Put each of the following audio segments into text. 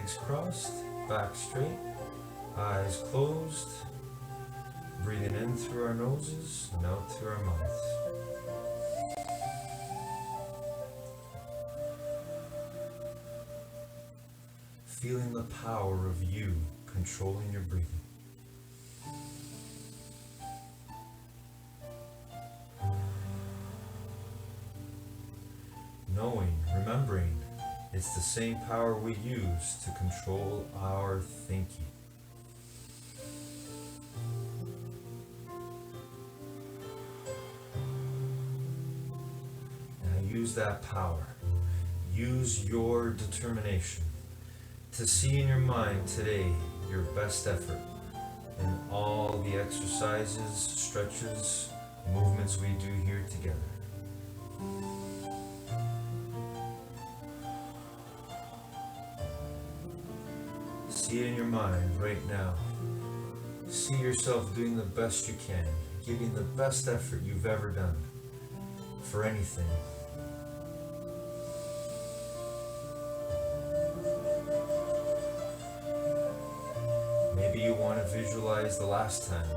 Legs crossed, back straight, eyes closed. Breathing in through our noses and out through our mouths. Feeling the power of you controlling your breathing. Knowing, remembering, it's the same power we use to control our thinking. Now use that power. Use your determination to see in your mind today your best effort in all the exercises, stretches, movements we do here together. See it in your mind right now. See yourself doing the best you can, giving the best effort you've ever done for anything. Maybe you want to visualize the last time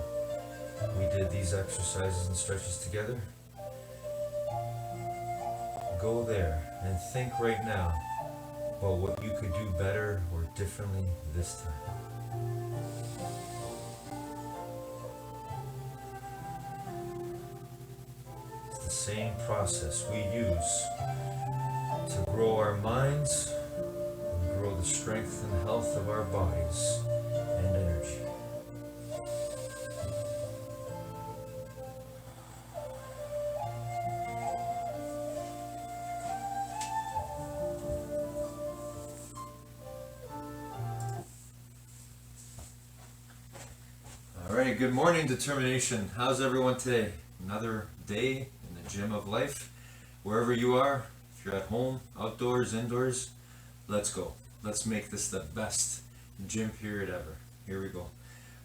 we did these exercises and stretches together. Go there and think right now about what you could do better or differently this time. It's the same process we use to grow our minds and grow the strength and health of our bodies and energy. Alright, good morning, determination. How's everyone today? Another day in the gym of life. Wherever you are, if you're at home, outdoors, indoors, let's go. Let's make this the best gym period ever. Here we go.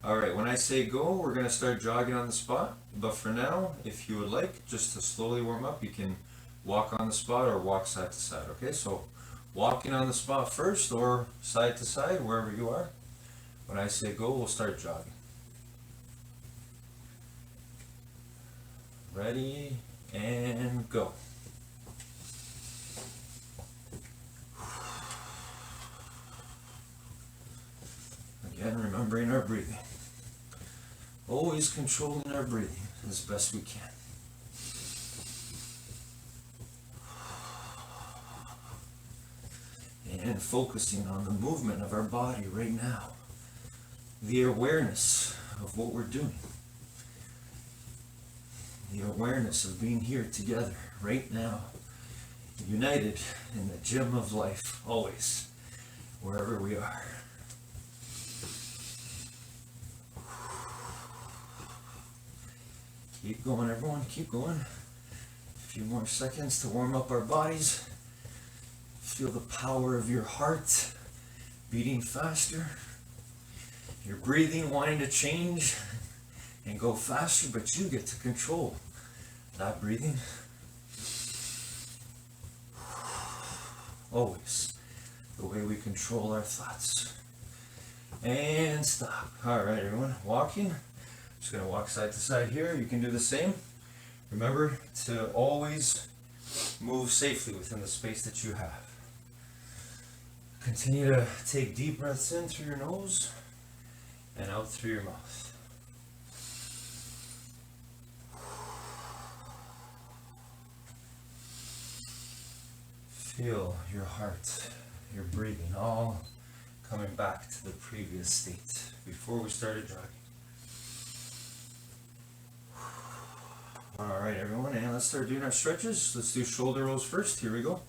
Alright, when I say go, we're going to start jogging on the spot. But for now, if you would like, just to slowly warm up, you can walk on the spot or walk side to side. Okay, so walking on the spot first or side to side, wherever you are. When I say go, we'll start jogging. Ready, and go. Again, remembering our breathing. Always controlling our breathing as best we can. And focusing on the movement of our body right now. The awareness of what we're doing. The awareness of being here together right now, united in the gym of life, always, wherever we are. Keep going, everyone, keep going. A few more seconds to warm up our bodies. Feel the power of your heart beating faster. Your breathing wanting to change and go faster, but you get to control that breathing. Always the way we control our thoughts. And stop. All right, everyone, walking. Just going to walk side to side here. You can do the same. Remember to always move safely within the space that you have. Continue to take deep breaths in through your nose and out through your mouth. Feel your heart, your breathing, all coming back to the previous state before we started jogging. Alright, everyone, and let's start doing our stretches. Let's do shoulder rolls first. Here we go.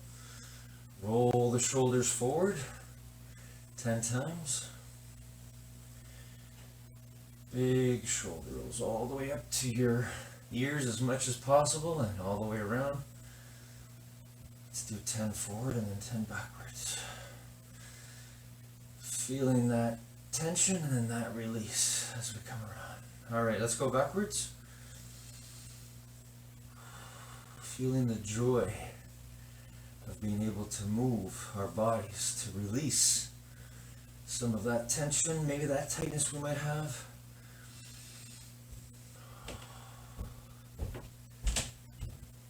Roll the shoulders forward 10 times. Big shoulder rolls all the way up to your ears as much as possible and all the way around. Let's do 10 forward and then 10 backwards. Feeling that tension and then that release as we come around. Alright, let's go backwards. Feeling the joy of being able to move our bodies, to release some of that tension, maybe that tightness we might have.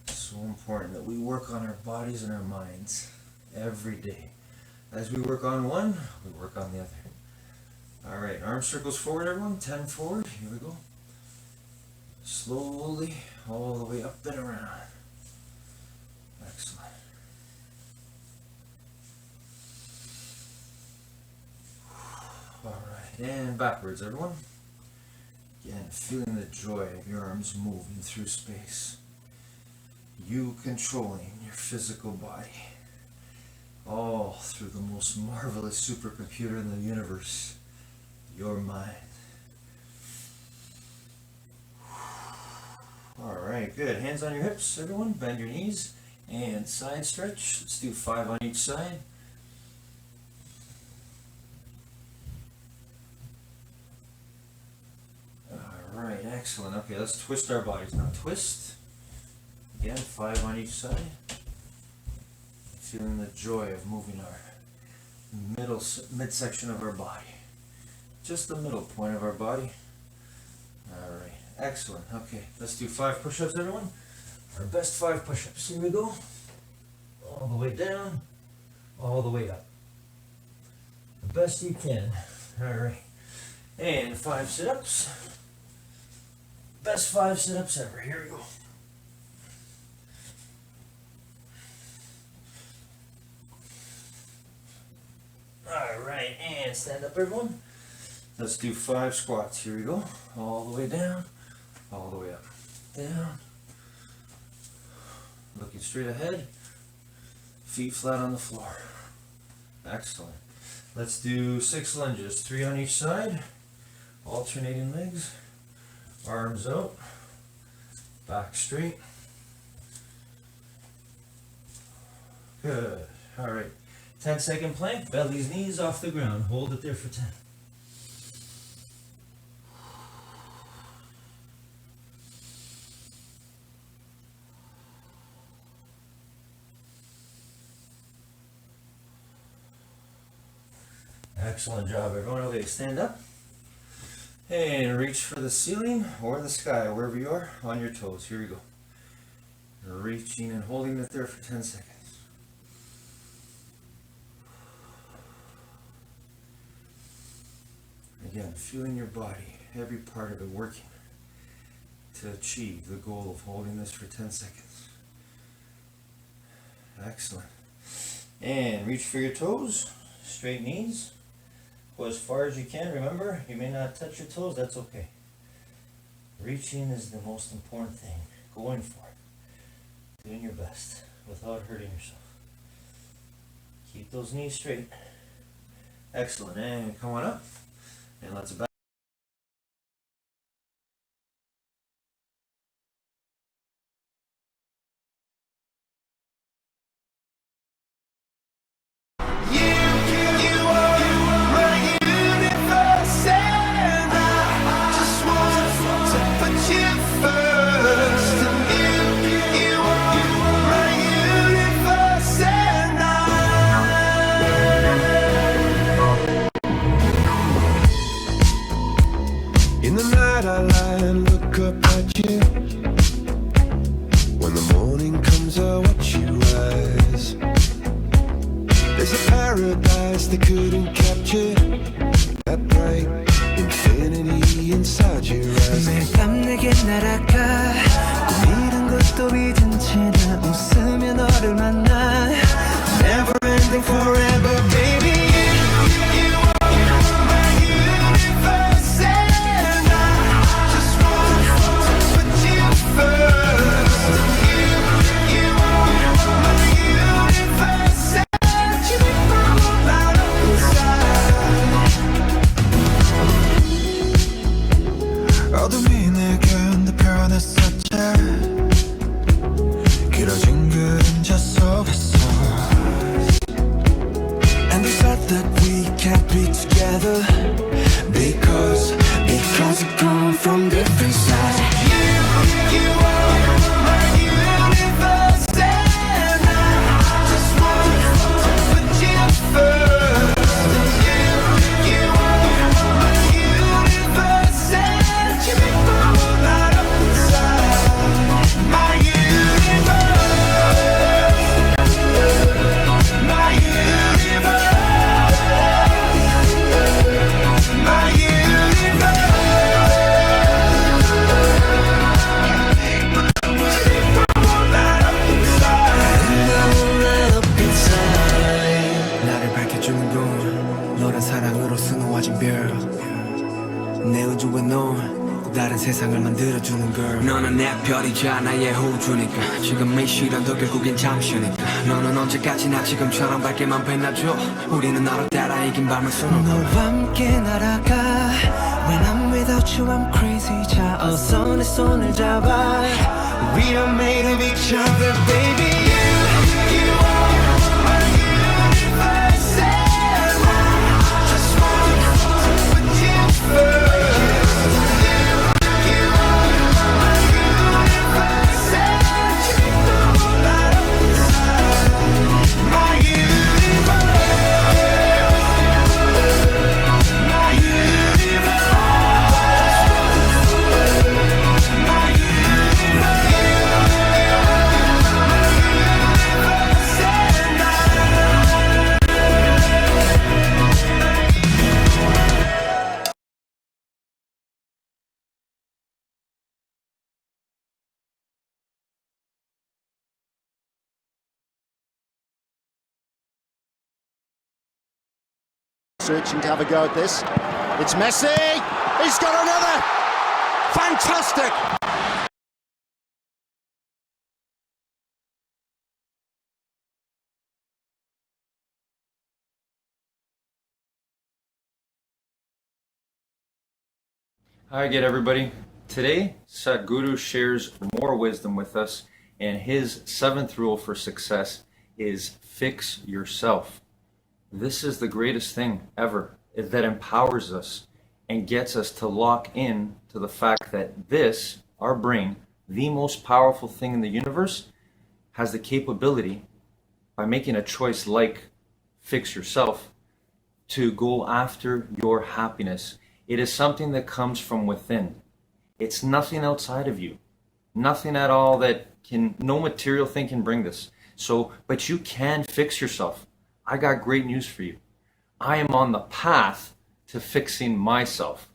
So important that we work on our bodies and our minds every day. As we work on one, we work on the other. All right, arm circles forward, everyone. 10 forward. Here we go. Slowly, all the way up and around. Excellent. All right, and backwards, everyone. Again, feeling the joy of your arms moving through space. You controlling your physical body. All through the most marvelous supercomputer in the universe, your mind. All right, good. Hands on your hips, everyone. Bend your knees and side stretch. Let's do 5 on each side. All right, excellent. Okay, let's twist our bodies now. Twist. Again, 5 on each side. Feeling the joy of moving our midsection of our body. Just the middle point of our body. All right, excellent. Okay, let's do 5 push-ups, everyone. Our best 5 push-ups. Here we go. All the way down, all the way up. The best you can. All right. And 5 sit-ups. Best 5 sit-ups ever. Here we go. Alright, and stand up, everyone. Let's do 5 squats. Here we go. All the way down, all the way up. Down. Looking straight ahead. Feet flat on the floor. Excellent. Let's do 6 lunges, 3 on each side. Alternating legs. Arms out. Back straight. Good. Alright. 10-second plank, belly's knees off the ground. Hold it there for 10. Excellent job, everyone. Okay, stand up and reach for the ceiling or the sky, wherever you are, on your toes. Here we go. Reaching and holding it there for 10 seconds. Again, feeling your body, every part of it working to achieve the goal of holding this for 10 seconds. Excellent. And reach for your toes, straight knees. Go as far as you can. Remember, you may not touch your toes, that's okay. Reaching is the most important thing. Going for it. Doing your best without hurting yourself. Keep those knees straight. Excellent. And come on up. And let's back. In the night I lie and look up at you. When the morning comes I watch you rise. There's a paradise they couldn't capture. That bright infinity inside your eyes. 매일 밤 내게 날아가 꿈이란 것도 잊은 채 나 웃으며 너를 만나 Never ending forever baby. girl. 내 우주에 넌 다른 세상을 만들어주는 girl. 너는 내 별이자 나의 호주니까 지금 이 시련도 결국엔 잠시니까 너는 언제까지나 지금처럼 밝게만 빛나줘. 우리는 너를 따라 이긴 밤을 수놓고 너와 함께 날아가. When I'm without you I'm crazy. 자 어서 내 손을 잡아. We are made of each other baby. You are my universe and I just want to put you first. Searching to have a go at this. It's Messi! He's got another! Fantastic! Hi again, everybody. Today, Sadhguru shares more wisdom with us, and his 7th rule for success is fix yourself. This is the greatest thing ever, that empowers us and gets us to lock in to the fact that this, our brain, the most powerful thing in the universe, has the capability, by making a choice like fix yourself, to go after your happiness. It is something that comes from within. It's nothing outside of you. Nothing at all no material thing can bring this. But you can fix yourself. I got great news for you. I am on the path to fixing myself.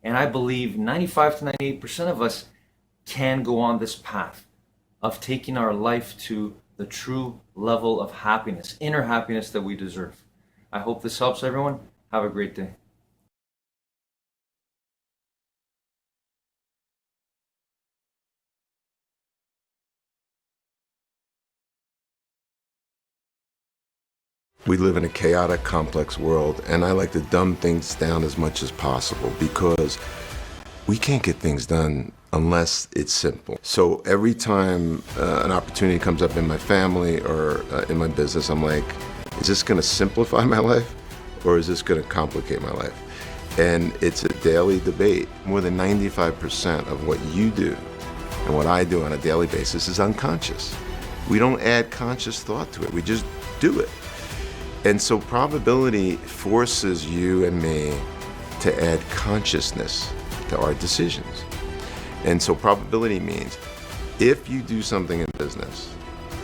And I believe 95 to 98% of us can go on this path of taking our life to the true level of happiness, inner happiness that we deserve. I hope this helps everyone. Have a great day. We live in a chaotic, complex world, and I like to dumb things down as much as possible because we can't get things done unless it's simple. So every time an opportunity comes up in my family or in my business, I'm like, is this gonna simplify my life or is this gonna complicate my life? And it's a daily debate. More than 95% of what you do and what I do on a daily basis is unconscious. We don't add conscious thought to it, we just do it. And so probability forces you and me to add consciousness to our decisions. And so probability means if you do something in business,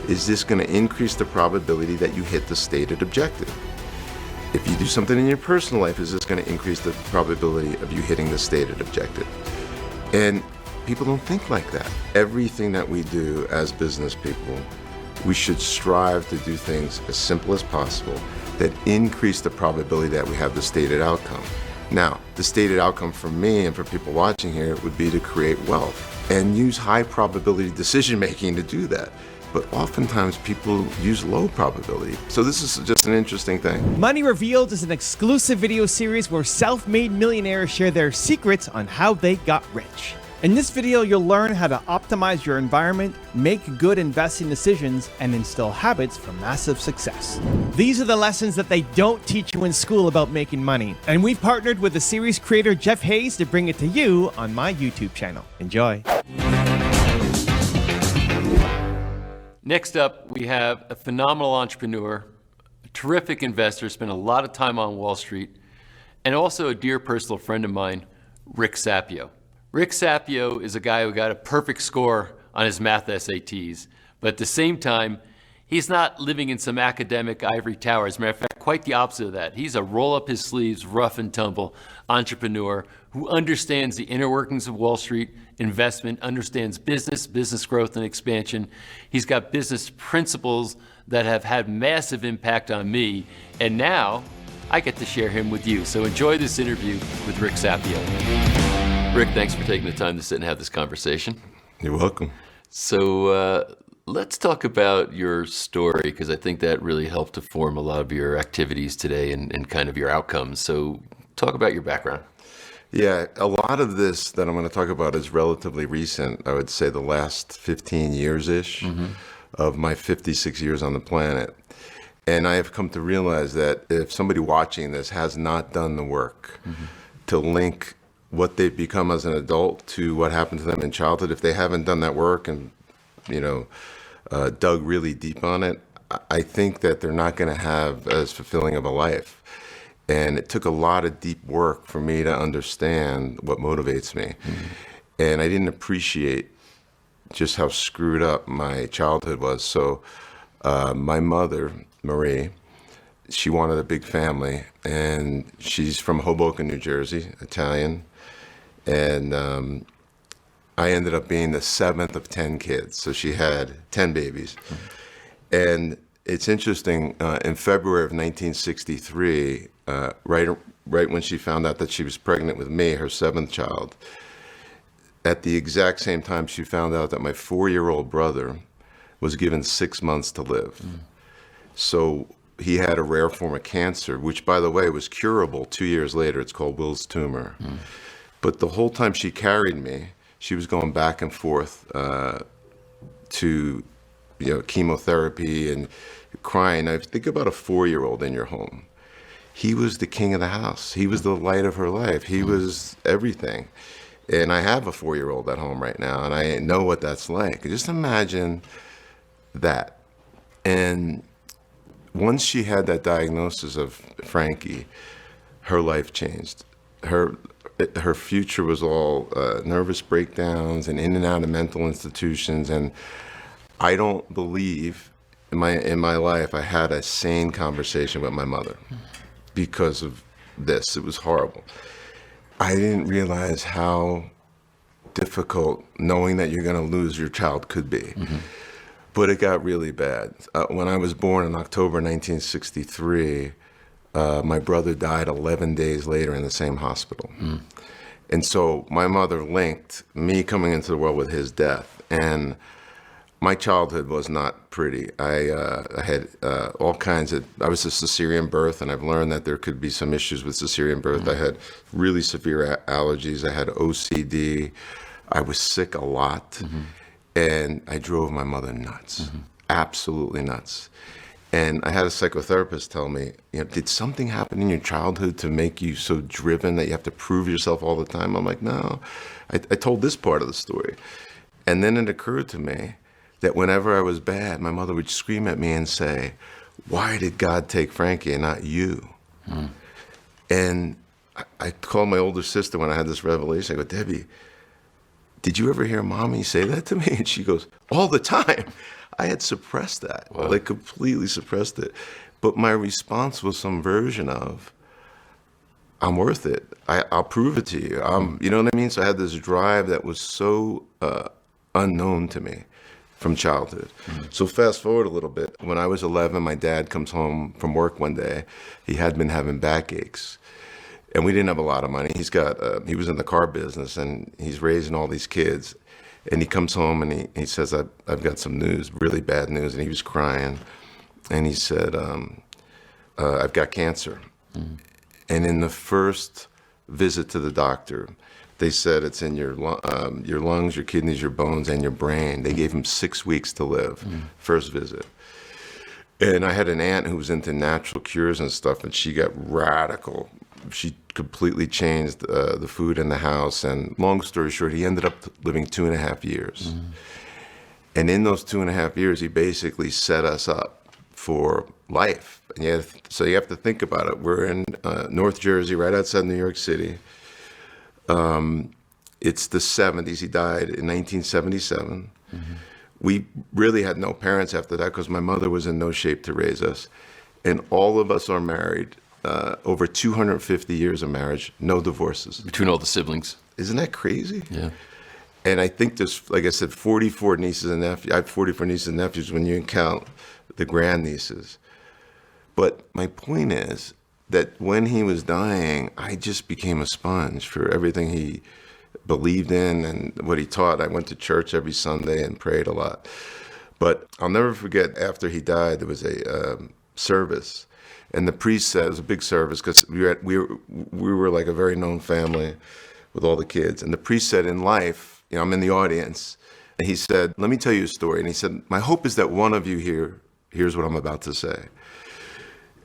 is this going to increase the probability that you hit the stated objective? If you do something in your personal life, is this going to increase the probability of you hitting the stated objective? And people don't think like that. Everything that we do as business people, we should strive to do things as simple as possible that increase the probability that we have the stated outcome. Now, the stated outcome for me and for people watching here would be to create wealth and use high probability decision making to do that. But oftentimes people use low probability. So this is just an interesting thing. Money Revealed is an exclusive video series where self-made millionaires share their secrets on how they got rich. In this video, you'll learn how to optimize your environment, make good investing decisions, and instill habits for massive success. These are the lessons that they don't teach you in school about making money, and we've partnered with the series creator Jeff Hayes to bring it to you on my YouTube channel. Enjoy. Next up, we have a phenomenal entrepreneur, a terrific investor, spent a lot of time on Wall Street, and also a dear personal friend of mine, Rick Sapio. Rick Sapio is a guy who got a perfect score on his math SATs, but at the same time, he's not living in some academic ivory tower. As a matter of fact, quite the opposite of that. He's a roll-up-his-sleeves, rough-and-tumble entrepreneur who understands the inner workings of Wall Street, investment, understands business growth and expansion. He's got business principles that have had massive impact on me, and now I get to share him with you. So enjoy this interview with Rick Sapio. Rick, thanks for taking the time to sit and have this conversation. You're welcome. So let's talk about your story, because I think that really helped to form a lot of your activities today and kind of your outcomes. So talk about your background. Yeah, a lot of this that I'm going to talk about is relatively recent. I would say the last 15 years-ish of my 56 years on the planet. And I have come to realize that if somebody watching this has not done the work to link what they've become as an adult to what happened to them in childhood, if they haven't done that work and, dug really deep on it, I think that they're not going to have as fulfilling of a life. And it took a lot of deep work for me to understand what motivates me. And I didn't appreciate just how screwed up my childhood was. So my mother, Marie, she wanted a big family, and she's from Hoboken, New Jersey, Italian. And I ended up being the 7th of 10 kids. So she had 10 babies. And it's interesting, in February of 1963, right when she found out that she was pregnant with me, her 7th child, at the exact same time she found out that my 4-year-old brother was given 6 months to live. So he had a rare form of cancer, which, by the way, was curable 2 years later. It's called Will's tumor. But the whole time she carried me, she was going back and forth to chemotherapy and crying. Now, think about a 4-year-old in your home. He was the king of the house. He was the light of her life. He was everything. And I have a 4-year-old at home right now, and I know what that's like. Just imagine that. And once she had that diagnosis of Frankie, her life changed. Her future was all nervous breakdowns and in and out of mental institutions. And I don't believe in my life I had a sane conversation with my mother because of this. It was horrible. I didn't realize how difficult knowing that you're going to lose your child could be. But it got really bad. When I was born in October 1963, my brother died 11 days later in the same hospital. And so my mother linked me coming into the world with his death. And my childhood was not pretty. I had all kinds of, I was a cesarean birth, and I've learned that there could be some issues with cesarean birth. I had really severe allergies. I had OCD. I was sick a lot. And I drove my mother nuts, absolutely nuts. And I had a psychotherapist tell me, did something happen in your childhood to make you so driven that you have to prove yourself all the time? I'm like, no, I told this part of the story. And then it occurred to me that whenever I was bad, my mother would scream at me and say, why did God take Frankie and not you? And I called my older sister when I had this revelation. I go, Debbie, did you ever hear mommy say that to me? And she goes, all the time. I had suppressed that, like completely suppressed it. But my response was some version of, I'm worth it. I'll prove it to you. You know what I mean? So I had this drive that was so unknown to me from childhood. So fast forward a little bit. When I was 11, my dad comes home from work one day. He had been having backaches. And we didn't have a lot of money. He was in the car business, and he's raising all these kids. And he comes home and he says, I've got some news, really bad news. And he was crying. And he said, I've got cancer. And in the first visit to the doctor, they said it's in your lungs, your kidneys, your bones, and your brain. They gave him 6 weeks to live, first visit. And I had an aunt who was into natural cures and stuff, and she got radical. She completely changed the food in the house. And long story short, he ended up living 2.5 years. And in those 2.5 years, he basically set us up for life. And so you have to think about it. We're in North Jersey, right outside New York City. It's the 70s. He died in 1977. We really had no parents after that because my mother was in no shape to raise us. And all of us are married. Over 250 years of marriage, no divorces. Between all the siblings. Isn't that crazy? Yeah. And I think there's, like I said, 44 nieces and nephews. I have 44 nieces and nephews when you count the grandnieces. But my point is, that when he was dying, I just became a sponge for everything he believed in and what he taught. I went to church every Sunday and prayed a lot. But I'll never forget, after he died, there was a service. And the priest said, it was a big service because we were like a very known family with all the kids. And the priest said, in life, I'm in the audience, and he said, let me tell you a story. And he said, my hope is that one of you here hears what I'm about to say.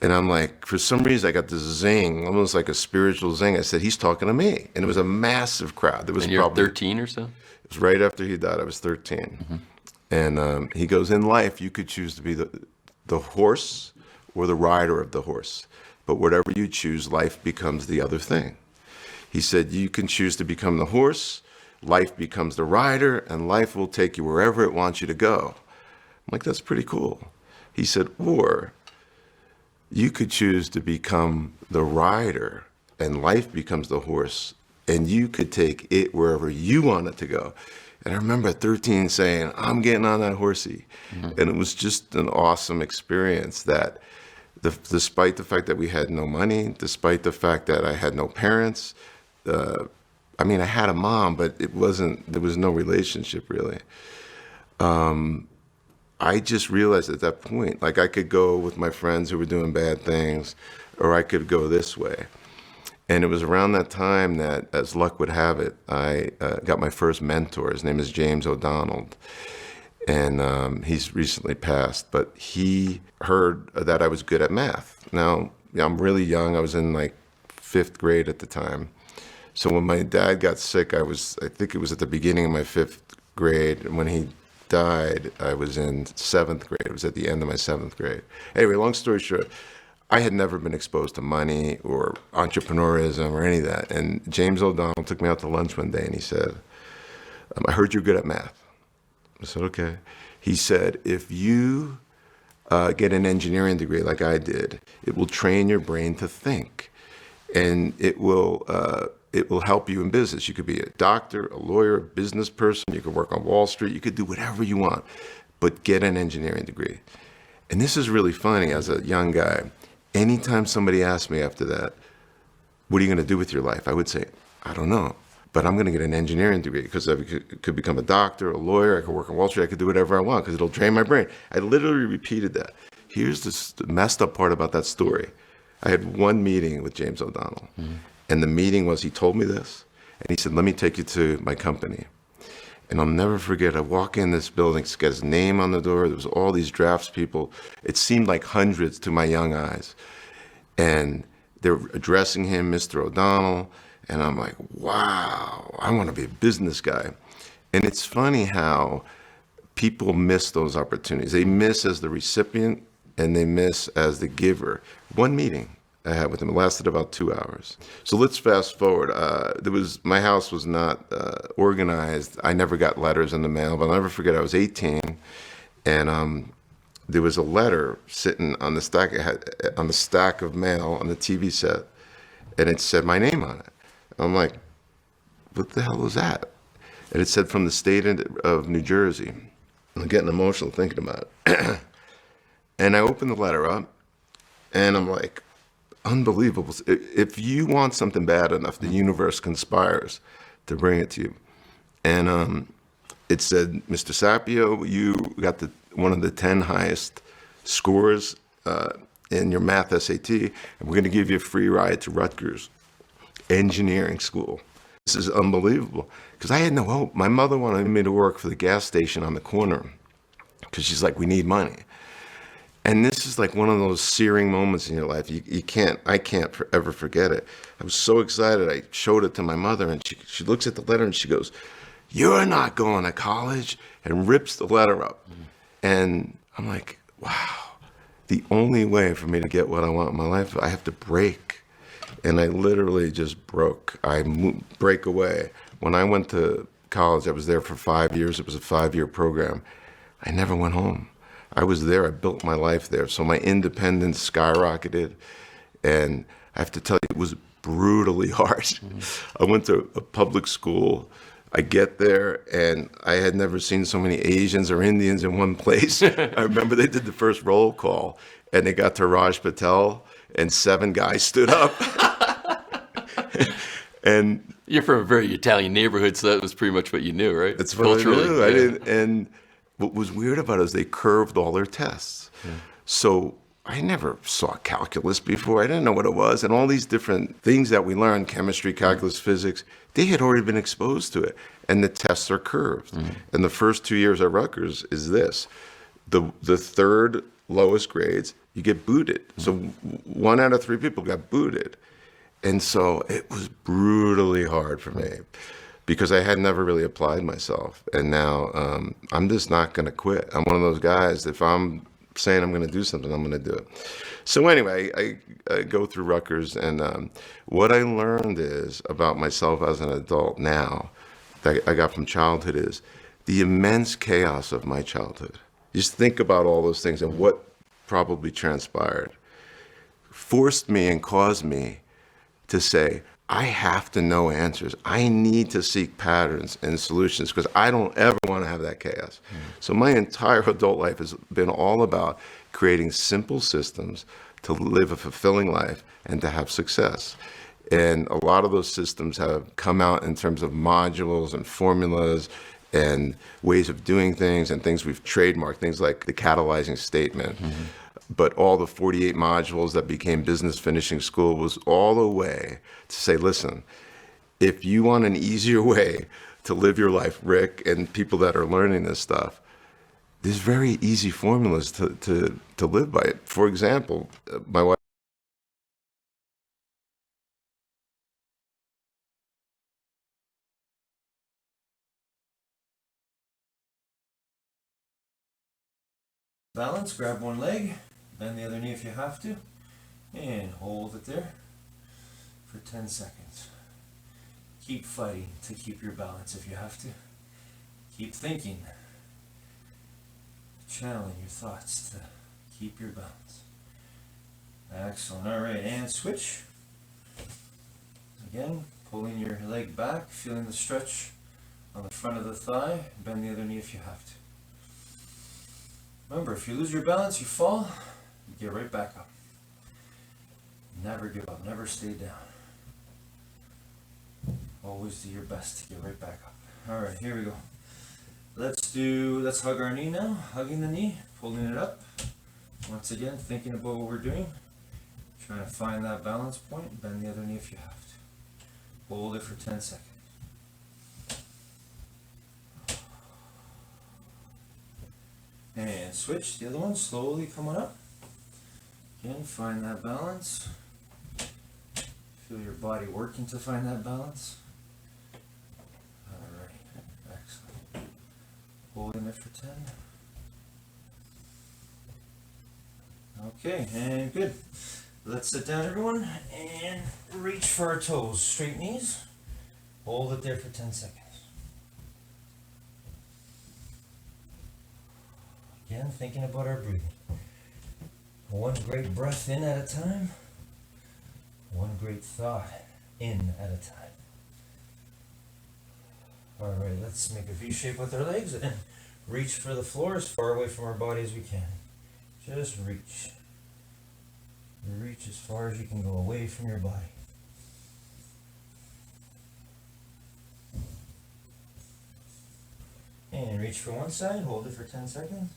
And I'm like, for some reason, I got this zing, almost like a spiritual zing. I said, he's talking to me. And it was a massive crowd. There was And you're probably 13 or so? It was right after he died. I was 13. Mm-hmm. And he goes, in life, you could choose to be the horse or the rider of the horse. But whatever you choose, life becomes the other thing. He said, you can choose to become the horse, life becomes the rider, and life will take you wherever it wants you to go. I'm like, that's pretty cool. He said, or you could choose to become the rider, and life becomes the horse, and you could take it wherever you want it to go. And I remember at 13 saying, I'm getting on that horsey. Mm-hmm. And it was just an awesome experience that despite the fact that we had no money, despite the fact that I had no parents, I had a mom, but there was no relationship really. I just realized at that point, like I could go with my friends who were doing bad things, or I could go this way. And it was around that time that, as luck would have it, I got my first mentor. His name is James O'Donnell. And he's recently passed, but he heard that I was good at math. Now, I'm really young. I was in like 5th grade at the time. So when my dad got sick, I think it was at the beginning of my 5th grade. And when he died, I was in 7th grade. It was at the end of my 7th grade. Anyway, long story short, I had never been exposed to money or entrepreneurism or any of that. And James O'Donnell took me out to lunch one day and he said, I heard you're good at math. I said, okay. He said, if you get an engineering degree like I did, it will train your brain to think. And it will help you in business. You could be a doctor, a lawyer, a business person. You could work on Wall Street. You could do whatever you want, but get an engineering degree. And this is really funny as a young guy. Anytime somebody asked me after that, what are you going to do with your life? I would say, I don't know, but I'm going to get an engineering degree because I could become a doctor, a lawyer. I could work on Wall Street. I could do whatever I want because it'll train my brain. I literally repeated that. Here's the messed up part about that story. I had one meeting with James O'Donnell. Mm-hmm. And the meeting was, he told me this, and he said, let me take you to my company. And I'll never forget, I walk in this building, it's got his name on the door, there was all these draftspeople. It seemed like hundreds to my young eyes. And they're addressing him, Mr. O'Donnell, and I'm like, wow, I want to be a business guy. And it's funny how people miss those opportunities. They miss as the recipient, and they miss as the giver. One meeting I had with him. It lasted about 2 hours. So let's fast forward. My house was not organized. I never got letters in the mail, but I'll never forget I was 18, and there was a letter sitting on the stack of mail on the TV set, and it said my name on it. I'm like, what the hell was that? And it said from the state of New Jersey. I'm getting emotional thinking about it. And I opened the letter up, and I'm like, unbelievable. If you want something bad enough, the universe conspires to bring it to you. And it said, Mr. Sapio, you got one of the 10 highest scores in your math SAT, and we're going to give you a free ride to Rutgers Engineering School. This is unbelievable, because I had no hope. My mother wanted me to work for the gas station on the corner, because she's like, we need money. And this is like one of those searing moments in your life. I can't ever forget it. I was so excited. I showed it to my mother, and she looks at the letter and she goes, you're not going to college, and rips the letter up. Mm-hmm. And I'm like, wow, the only way for me to get what I want in my life, I have to break. And I literally just broke. Break away. When I went to college, I was there for 5 years. It was a 5-year program. I never went home. I was there, I built my life there. So my independence skyrocketed. And I have to tell you, it was brutally hard. Mm-hmm. I went to a public school. I get there, and I had never seen so many Asians or Indians in one place. I remember they did the first roll call, and they got to Raj Patel, and 7 guys stood up. And You're from a very Italian neighborhood, so that was pretty much what you knew, right? that's what I knew. I yeah. didn't, and what was weird about it is they curved all their tests. So I never saw calculus before. I didn't know what it was. And all these different things that we learned, chemistry, calculus, physics, they had already been exposed to it. And the tests are curved. And the first 2 years at Rutgers is this. The third lowest grades, you get booted. So 1 out of 3 people got booted. And so it was brutally hard for me because I had never really applied myself. And now I'm just not going to quit. I'm one of those guys, if I'm saying I'm going to do something, I'm going to do it. So anyway, I go through Rutgers, and what I learned is about myself as an adult now that I got from childhood is the immense chaos of my childhood. Just think about all those things and what probably transpired forced me and caused me to say, I have to know answers. I need to seek patterns and solutions because I don't ever want to have that chaos. So my entire adult life has been all about creating simple systems to live a fulfilling life and to have success. And a lot of those systems have come out in terms of modules and formulas and ways of doing things and things we've trademarked, things like the catalyzing statement. But all the 48 modules that became Business Finishing School was all a way to say, listen, if you want an easier way to live your life, Rick, and people that are learning this stuff, there's very easy formulas to live by it. For example, my wife. Balance, grab one leg, bend the other knee if you have to, and hold it there for 10 seconds. Keep fighting to keep your balance if you have to. Keep thinking. Channeling your thoughts to keep your balance. Excellent. All right, and switch. Again, pulling your leg back, feeling the stretch on the front of the thigh. Bend the other knee if you have to. Remember, if you lose your balance, you fall, you get right back up. Never give up, never stay down. Always do your best to get right back up. All right, here we go. Let's hug our knee now. Hugging the knee, pulling it up. Once again, thinking about what we're doing. Trying to find that balance point. Bend the other knee if you have to. Hold it for 10 seconds. And switch, the other one, slowly coming up. Again, find that balance. Feel your body working to find that balance. Alright, excellent. Holding it for 10. Okay, and good. Let's sit down, everyone, and reach for our toes. Straight knees. Hold it there for 10 seconds. Again, thinking about our breathing. One great breath in at a time. One great thought in at a time. Alright, let's make a V shape with our legs and reach for the floor as far away from our body as we can. Just reach. Reach as far as you can go away from your body. And reach for one side, hold it for 10 seconds.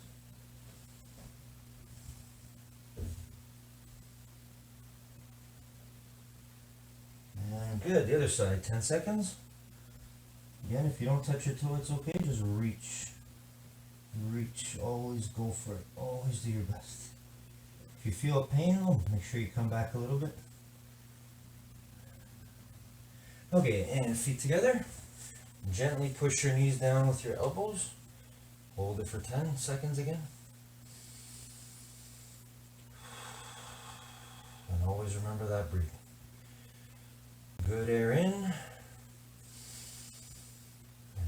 And good, the other side, 10 seconds. Again, if you don't touch your toe, it's okay, just reach. Reach, always go for it, always do your best. If you feel a pain, make sure you come back a little bit. Okay, and feet together. Gently push your knees down with your elbows. Hold it for 10 seconds again. And always remember that breathing. Good air in. And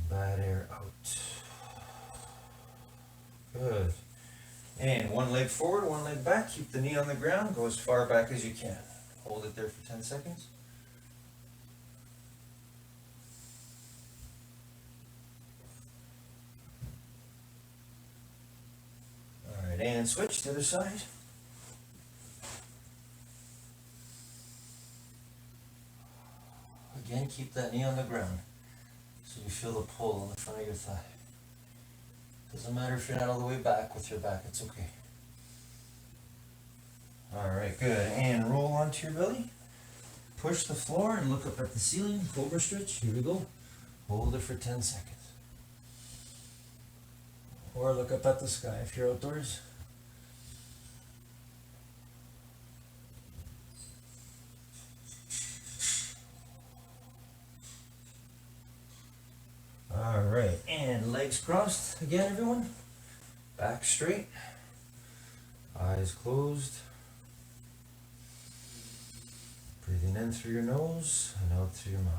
bad air out. Good. And one leg forward, one leg back. Keep the knee on the ground. Go as far back as you can. Hold it there for 10 seconds. Alright, and switch to the other side. and keep that knee on the ground so you feel the pull on the front of your thigh. Doesn't matter if you're not all the way back with your back, it's okay. Alright, good. And roll onto your belly. Push the floor and look up at the ceiling. Cobra stretch. Here we go. Hold it for 10 seconds. Or look up at the sky if you're outdoors. Alright, and legs crossed again, everyone. Back straight. Eyes closed. Breathing in through your nose and out through your mouth.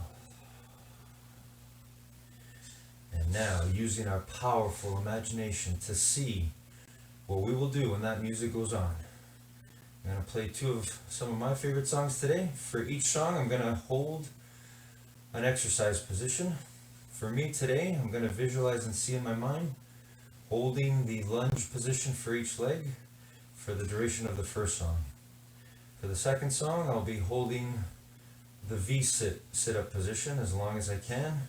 And now, using our powerful imagination to see what we will do when that music goes on. I'm going to play some of my favorite songs today. For each song, I'm going to hold an exercise position. For me today, I'm going to visualize and see in my mind holding the lunge position for each leg for the duration of the first song. For the second song, I'll be holding the V-sit-up position as long as I can,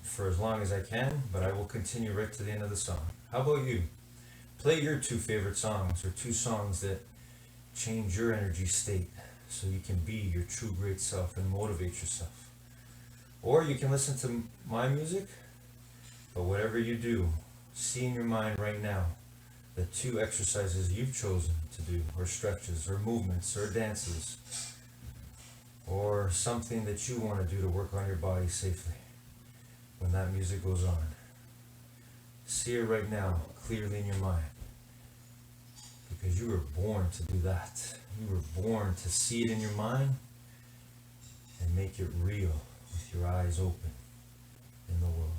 for as long as I can, but I will continue right to the end of the song. How about you? Play your 2 favorite songs, or 2 songs that change your energy state so you can be your true great self and motivate yourself. Or you can listen to my music, but whatever you do, see in your mind right now the 2 exercises you've chosen to do, or stretches, or movements, or dances, or something that you want to do to work on your body safely when that music goes on. See it right now, clearly in your mind, because you were born to do that. You were born to see it in your mind and make it real with your eyes open in the world.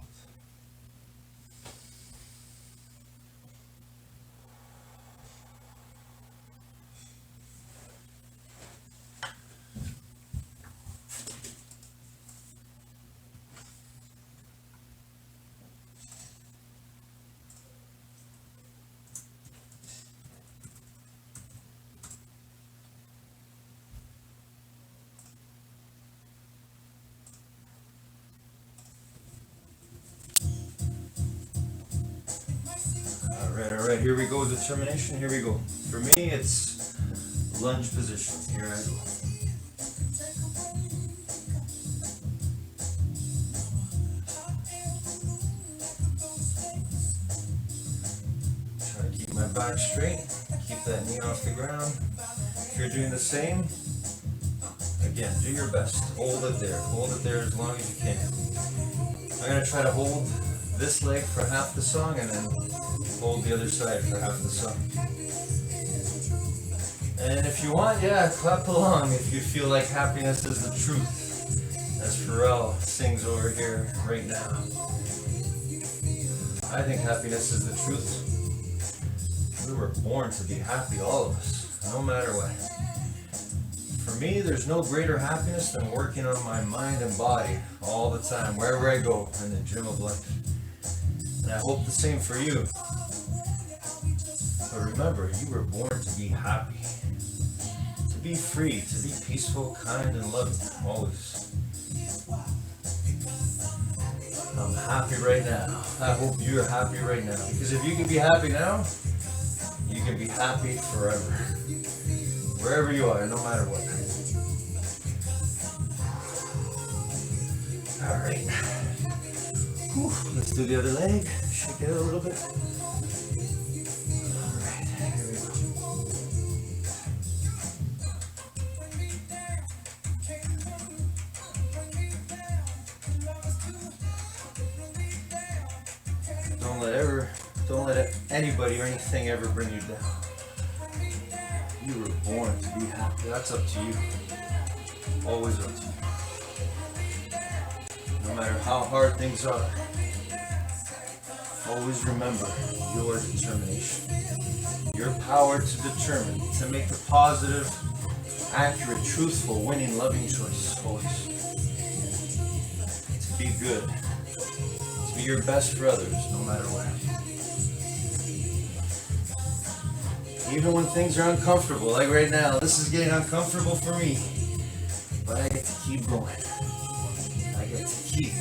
Alright, here we go, determination, here we go. For me, it's lunge position. Here I go. Try to keep my back straight, keep that knee off the ground. If you're doing the same, again, do your best. Hold it there as long as you can. I'm going to try to hold this leg for half the song and then hold the other side for half the song. And if you want, yeah, clap along if you feel like happiness is the truth, as Pharrell sings over here right now. I think happiness is the truth. We were born to be happy, all of us, no matter what. For me, there's no greater happiness than working on my mind and body all the time, wherever I go in the gym of life. And I hope the same for you. But remember, you were born to be happy, to be free, to be peaceful, kind, and loving, always. I'm happy right now. I hope you're happy right now. Because if you can be happy now, you can be happy forever. Wherever you are, no matter what. Alright. Let's do the other leg. Shake it out a little bit. Alright, here we go. Don't let anybody or anything ever bring you down. You were born to be happy. That's up to you. Always up to you. No matter how hard things are, always remember your determination. Your power to determine, to make the positive, accurate, truthful, winning, loving choice. Always. To be good. To be your best for others, no matter what. Even when things are uncomfortable, like right now, this is getting uncomfortable for me. but I get to keep going. I get to keep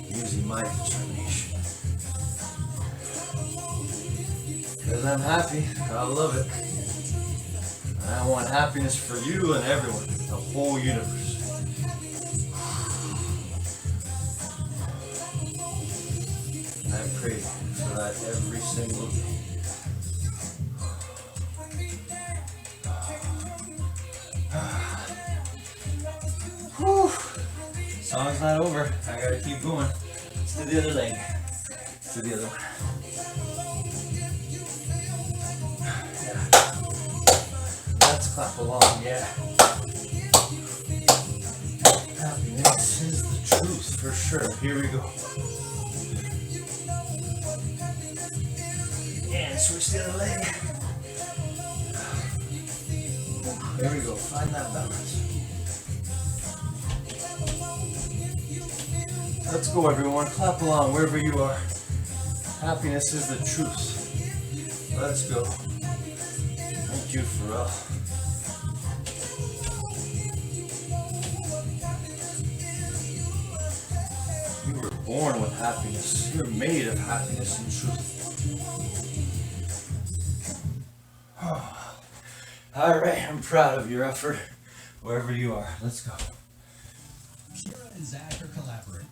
using my determination. Because I'm happy, I love it. And I want happiness for you and everyone, the whole universe. And I pray for that every single day. Whew. Song's not over. I gotta keep going. Let's do the other leg. Let's do the other one. Yeah. Let's clap along, yeah. Happiness is the truth for sure. Here we go. And switch the other leg. There we go. Find that balance. Let's go, everyone. Clap along wherever you are. Happiness is the truth. Let's go. Thank you, Pharrell. You were born with happiness. You're made of happiness and truth. All right, I'm proud of your effort, wherever you are. Let's go. Kira and Zach are collaborating.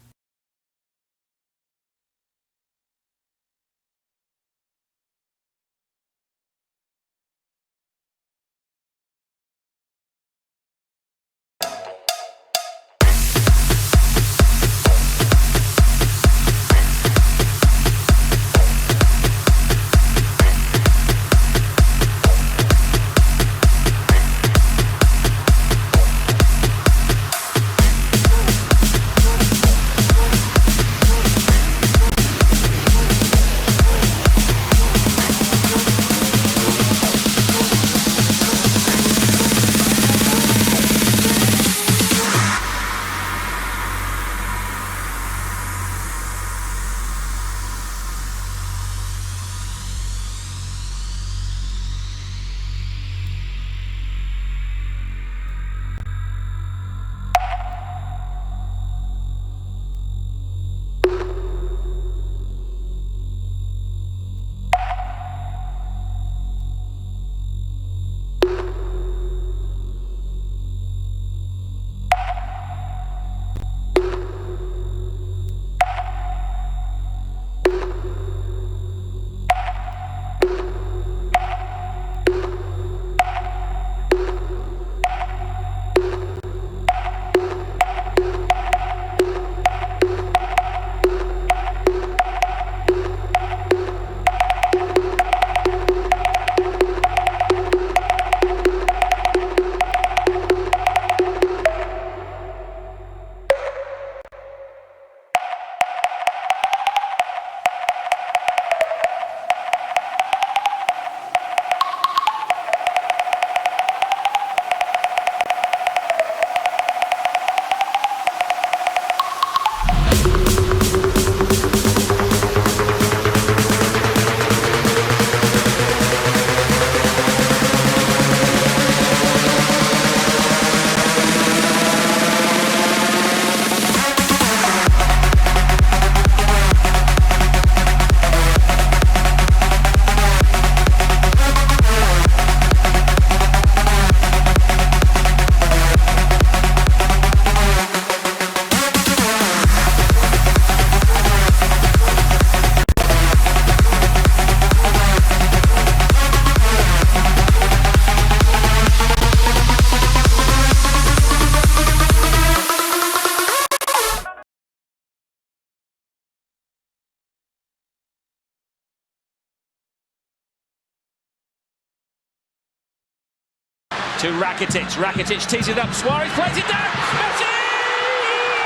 to Rakitic. Rakitic tees it up. Suarez plays it down. Messi!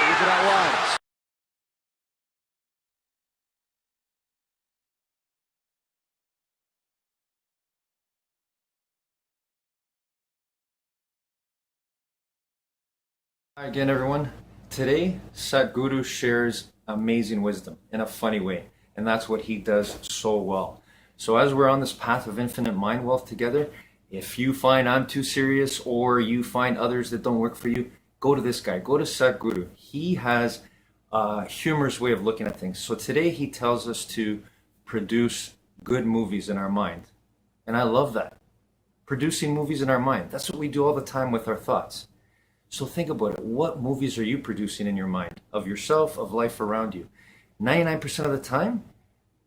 Look at that line. Hi again, everyone. Today, Sadhguru shares amazing wisdom in a funny way, and that's what he does so well. So as we're on this path of infinite mind wealth together, if you find I'm too serious or you find others that don't work for you, go to this guy, go to Sadhguru. He has a humorous way of looking at things. So today he tells us to produce good movies in our mind. And I love that. Producing movies in our mind. That's what we do all the time with our thoughts. So think about it. What movies are you producing in your mind of yourself, of life around you? 99% of the time,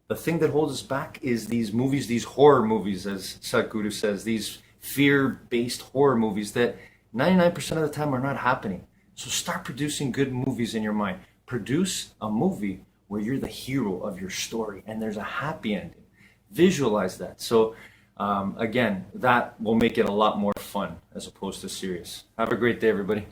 the thing that holds us back is these movies, these horror movies, as Sadhguru says, these fear-based horror movies that 99% of the time are not happening. So start producing good movies in your mind. Produce a movie where you're the hero of your story and there's a happy ending. Visualize that. So again, that will make it a lot more fun as opposed to serious. Have a great day, everybody.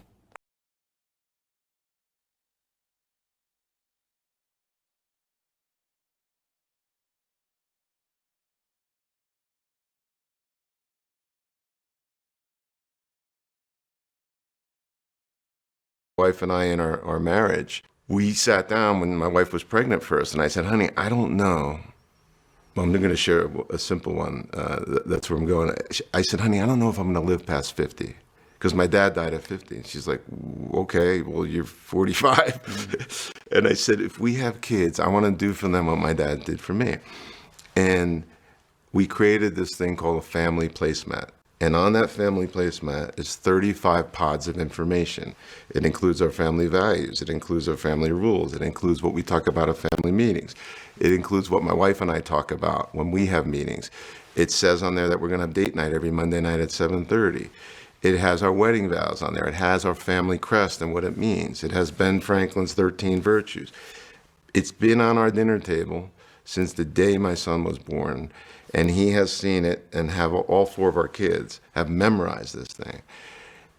Wife and I in our marriage, we sat down when my wife was pregnant first, and I said, honey, I don't know. Well, I'm going to share a simple one. That's where I'm going. I said, honey, I don't know if I'm going to live past 50 because my dad died at 50. And she's like, okay, well, you're 45. And I said, if we have kids, I want to do for them what my dad did for me. And we created this thing called a family placemat. And on that family placemat is 35 pods of information. It includes our family values. It includes our family rules. It includes what we talk about at family meetings. It includes what my wife and I talk about when we have meetings. It says on there that we're going to have date night every Monday night at 7:30. It has our wedding vows on there. It has our family crest and what it means. It has Ben Franklin's 13 virtues. It's been on our dinner table since the day my son was born. And he has seen it, and have all 4 of our kids have memorized this thing.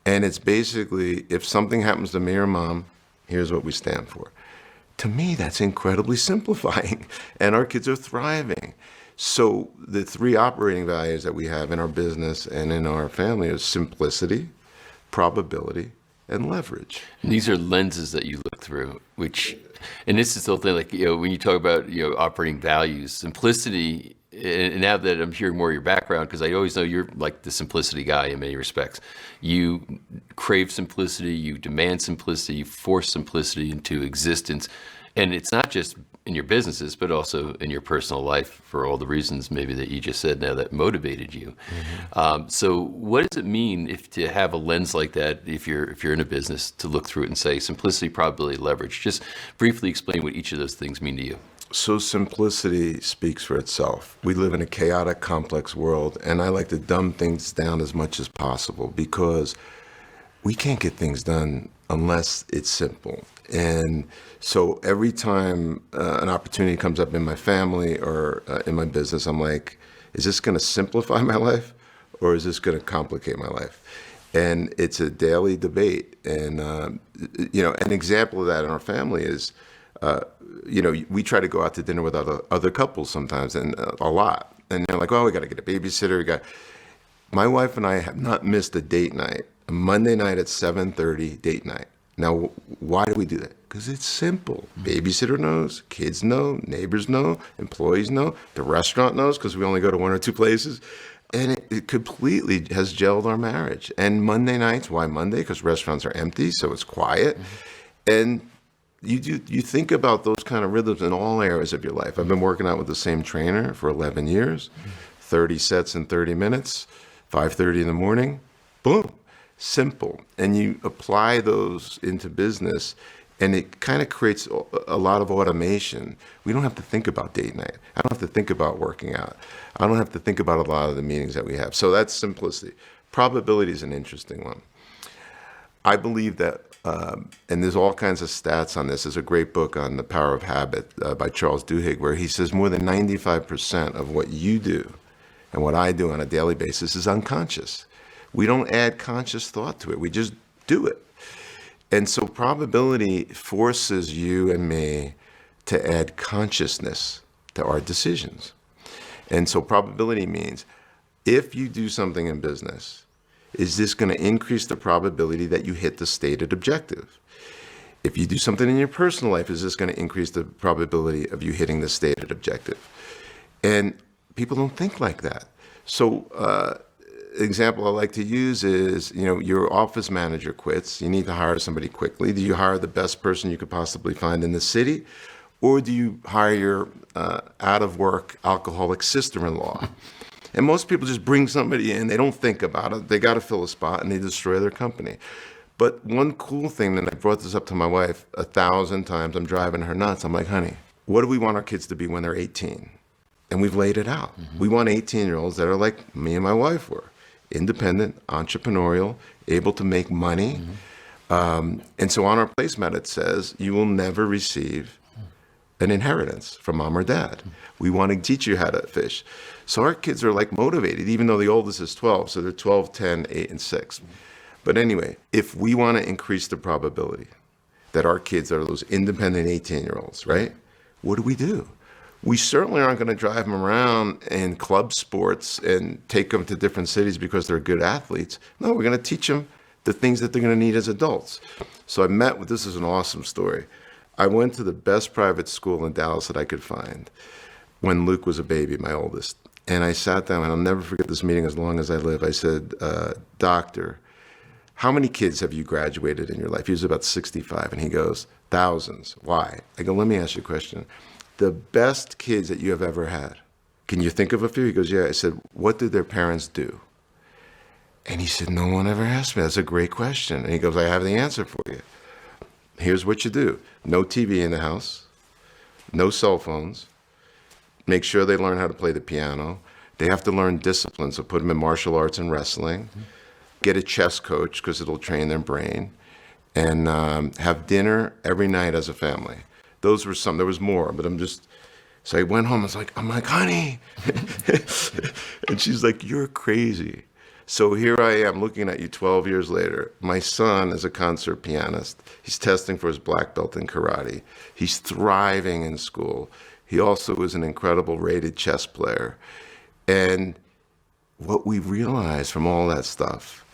And it's basically, if something happens to me or mom, here's what we stand for. To me, that's incredibly simplifying, and our kids are thriving. So the 3 operating values that we have in our business and in our family are simplicity, probability, and leverage. And these are lenses that you look through, which, and this is the whole thing, like, when you talk about, operating values, simplicity. And now that I'm hearing more of your background, because I always know you're like the simplicity guy in many respects. You crave simplicity, you demand simplicity, you force simplicity into existence. And it's not just in your businesses, but also in your personal life for all the reasons maybe that you just said now that motivated you. Mm-hmm. So what does it mean if to have a lens like that, if you're in a business, to look through it and say simplicity, probability, leverage? Just briefly explain what each of those things mean to you. So simplicity speaks for itself. We live in a chaotic, complex world, and I like to dumb things down as much as possible because we can't get things done unless it's simple. And so every time an opportunity comes up in my family or in my business, I'm like, is this going to simplify my life or is this going to complicate my life? And it's a daily debate. And, an example of that in our family is, we try to go out to dinner with other couples sometimes, and a lot. And they're like, oh, we got to get a babysitter. My wife and I have not missed a date night, a Monday night at 7:30 date night. Now, why do we do that? Because it's simple. Babysitter knows, kids know, neighbors know, employees know, the restaurant knows because we only go to 1 or 2 places. And it completely has gelled our marriage. And Monday nights, why Monday? Because restaurants are empty, so it's quiet. And you think about those kind of rhythms in all areas of your life. I've been working out with the same trainer for 11 years, 30 sets in 30 minutes, 5:30 in the morning, boom, simple. And you apply those into business, and it kind of creates a lot of automation. We don't have to think about date night. I don't have to think about working out. I don't have to think about a lot of the meetings that we have. So that's simplicity. Probability is an interesting one. I believe that, and there's all kinds of stats on this. There's a great book on the power of habit by Charles Duhigg, where he says more than 95% of what you do and what I do on a daily basis is unconscious. We don't add conscious thought to it. We just do it. And so probability forces you and me to add consciousness to our decisions. And so probability means if you do something in business, is this going to increase the probability that you hit the stated objective? If you do something in your personal life, is this going to increase the probability of you hitting the stated objective? And people don't think like that. So example I like to use is, your office manager quits. You need to hire somebody quickly. Do you hire the best person you could possibly find in the city? Or do you hire your out-of-work alcoholic sister-in-law? And most people just bring somebody in. They don't think about it. They got to fill a spot, and they destroy their company. But one cool thing, and I brought this up to my wife 1,000 times, I'm driving her nuts. I'm like, honey, what do we want our kids to be when they're 18? And we've laid it out. We want 18-year-olds that are like me and my wife were. Independent, entrepreneurial, able to make money. And so on our placemat, it says, you will never receive an inheritance from mom or dad. We want to teach you how to fish. So our kids are like motivated, even though the oldest is 12. So they're 12, 10, 8, and 6. But anyway, if we want to increase the probability that our kids are those independent 18-year-olds, right? What do? We certainly aren't going to drive them around in club sports and take them to different cities because they're good athletes. No, we're going to teach them the things that they're going to need as adults. So this is an awesome story. I went to the best private school in Dallas that I could find when Luke was a baby, my oldest. And I sat down, and I'll never forget this meeting as long as I live. I said, doctor, how many kids have you graduated in your life? He was about 65, and he goes, thousands. Why? I go, let me ask you a question. The best kids that you have ever had, can you think of a few? He goes, yeah. I said, what did their parents do? And he said, no one ever asked me. That's a great question. And he goes, I have the answer for you. Here's what you do. No TV in the house, no cell phones. Make sure they learn how to play the piano. They have to learn discipline, so put them in martial arts and wrestling. Get a chess coach because it'll train their brain. And have dinner every night as a family. Those were some. There was more, but so I went home. I'm like, honey. And she's like, you're crazy. So here I am looking at you 12 years later. My son is a concert pianist. He's testing for his black belt in karate. He's thriving in school. He also is an incredible rated chess player. And what we realized from all that stuff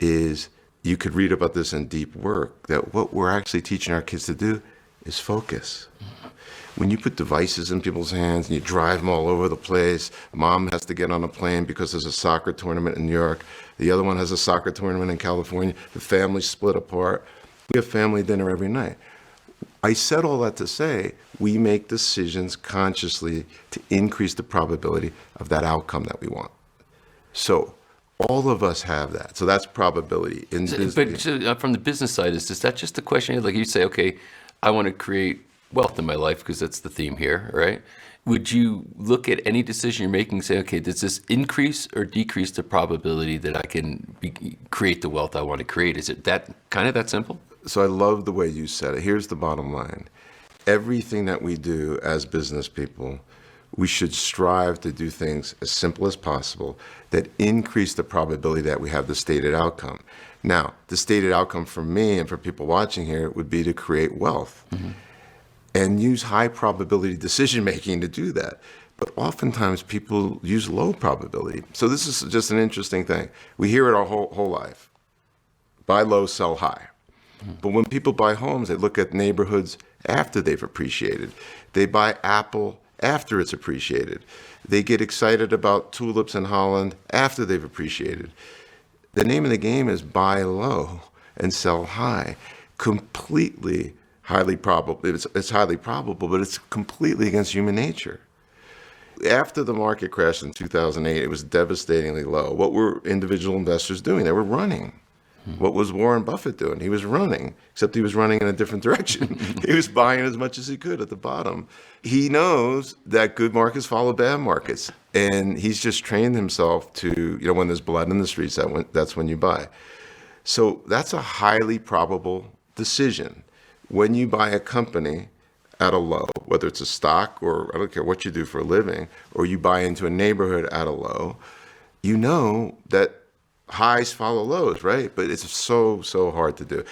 is, you could read about this in deep work, that what we're actually teaching our kids to do is focus. When you put devices in people's hands and you drive them all over the place, mom has to get on a plane because there's a soccer tournament in New York. The other one has a soccer tournament in California. The family's split apart. We have family dinner every night. I said all that to say, we make decisions consciously to increase the probability of that outcome that we want. So all of us have that. So that's probability. But from the business side, is that just a question? Like you say, okay, I want to create wealth in my life because that's the theme here, right? Would you look at any decision you're making and say, okay, does this increase or decrease the probability that I can create the wealth I want to create? Is it that simple? So I love the way you said it. Here's the bottom line. Everything that we do as business people, we should strive to do things as simple as possible that increase the probability that we have the stated outcome. Now, the stated outcome for me and for people watching here would be to create wealth and use high probability decision making to do that. But oftentimes people use low probability. So this is just an interesting thing. We hear it our whole life. Buy low, sell high. But when people buy homes, they look at neighborhoods after they've appreciated. They buy Apple after it's appreciated. They get excited about tulips in Holland after they've appreciated. The name of the game is buy low and sell high. Completely highly probable. It's highly probable, but it's completely against human nature. After the market crashed in 2008, it was devastatingly low. What were individual investors doing? They were running. What was Warren Buffett doing? He was running, except he was running in a different direction. He was buying as much as he could at the bottom. He knows that good markets follow bad markets. And he's just trained himself to, when there's blood in the streets, that's when you buy. So that's a highly probable decision. When you buy a company at a low, whether it's a stock or I don't care what you do for a living, or you buy into a neighborhood at a low, you know that highs follow lows, right? But it's so hard to do.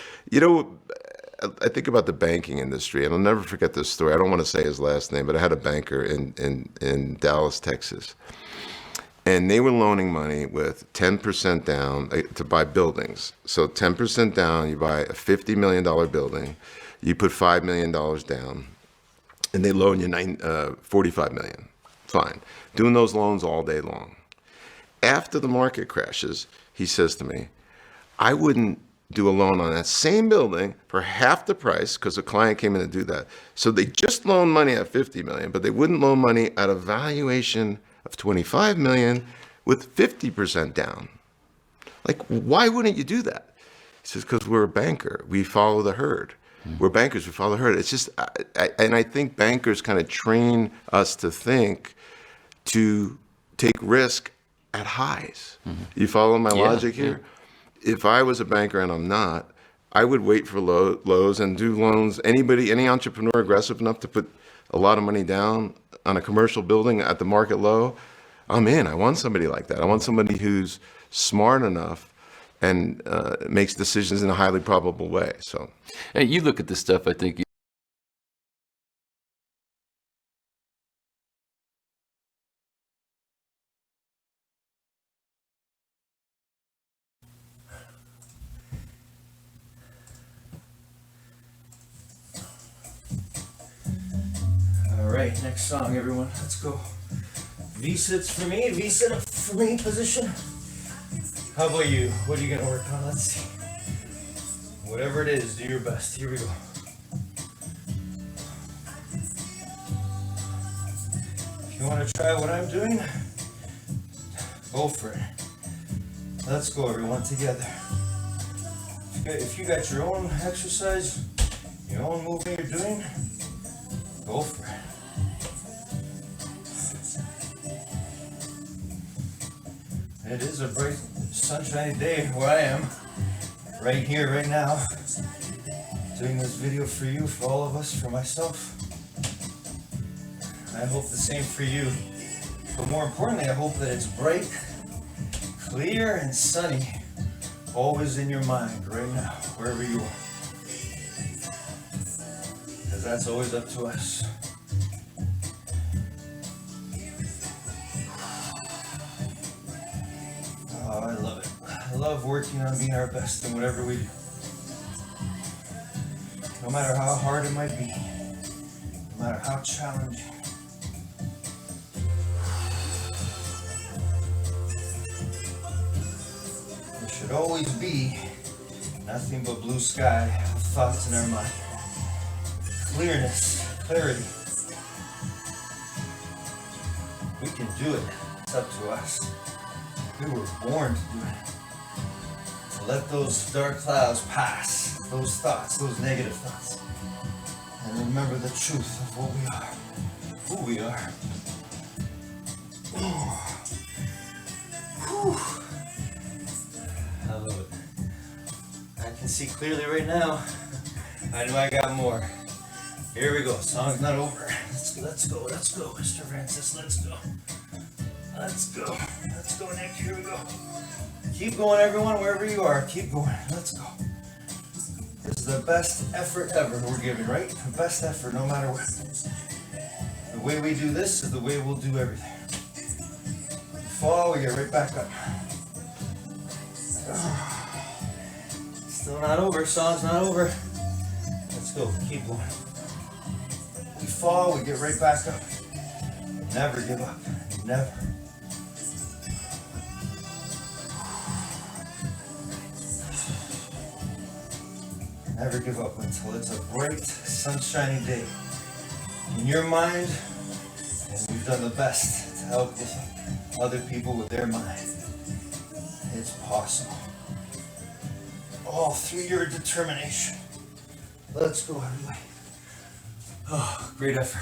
I think about the banking industry, and I'll never forget this story. I don't want to say his last name, but I had a banker in Dallas, Texas. And they were loaning money with 10% down to buy buildings. So 10% down, you buy a $50 million building, you put $5 million down, and they loan you $45 million. Fine. Doing those loans all day long. After the market crashes, he says to me, I wouldn't do a loan on that same building for half the price because a client came in to do that. So they just loaned money at $50 million, but they wouldn't loan money at a valuation of $25 million with 50% down. Like, why wouldn't you do that? He says, because we're a banker. We follow the herd. We're bankers. We follow the herd. It's just, and I think bankers kind of train us to think to take risk at highs. You follow my logic here? If I was a banker and I'm not, I would wait for lows and do loans. Any entrepreneur aggressive enough to put a lot of money down on a commercial building at the market low, I'm in. I want somebody like that. I want somebody who's smart enough and makes decisions in a highly probable way. So, Hey, you look at this stuff, I think. All right, next song, everyone. Let's go. V-sits for me, V-sit up for me position. How about you? What are you gonna work on? Let's see. Whatever it is, do your best. Here we go. If you want to try what I'm doing, go for it. Let's go, everyone, together. If you got your own exercise, your own movement you're doing, go for it. It is a bright, sunshiny day where I am, right here, right now, doing this video for you, for all of us, for myself. I hope the same for you. But more importantly, I hope that it's bright, clear, and sunny, always in your mind, right now, wherever you are. Because that's always up to us. Oh, I love it. I love working on being our best in whatever we do. No matter how hard it might be, no matter how challenging. There should always be nothing but blue sky of thoughts in our mind. Clearness, clarity. We can do it. It's up to us. We were born to do it. To let those dark clouds pass, those thoughts, those negative thoughts, and remember the truth of what we are, who we are. Whew. I love it. I can see clearly right now. I know I got more. Here we go. Song's not over. Let's go, Mr. Francis. Let's go. Let's go, Nick. Here we go. Keep going, everyone, wherever you are. Keep going. Let's go. This is the best effort ever we're giving, right? The best effort, no matter what. The way we do this is the way we'll do everything. We fall, we get right back up. Still not over. Song's not over. Let's go. Keep going. We fall, we get right back up. Never give up. Never. Never give up until it's a bright, sunshiny day in your mind, and we've done the best to help with other people with their mind. It's possible. All through your determination. Let's go, everybody. Oh, great effort.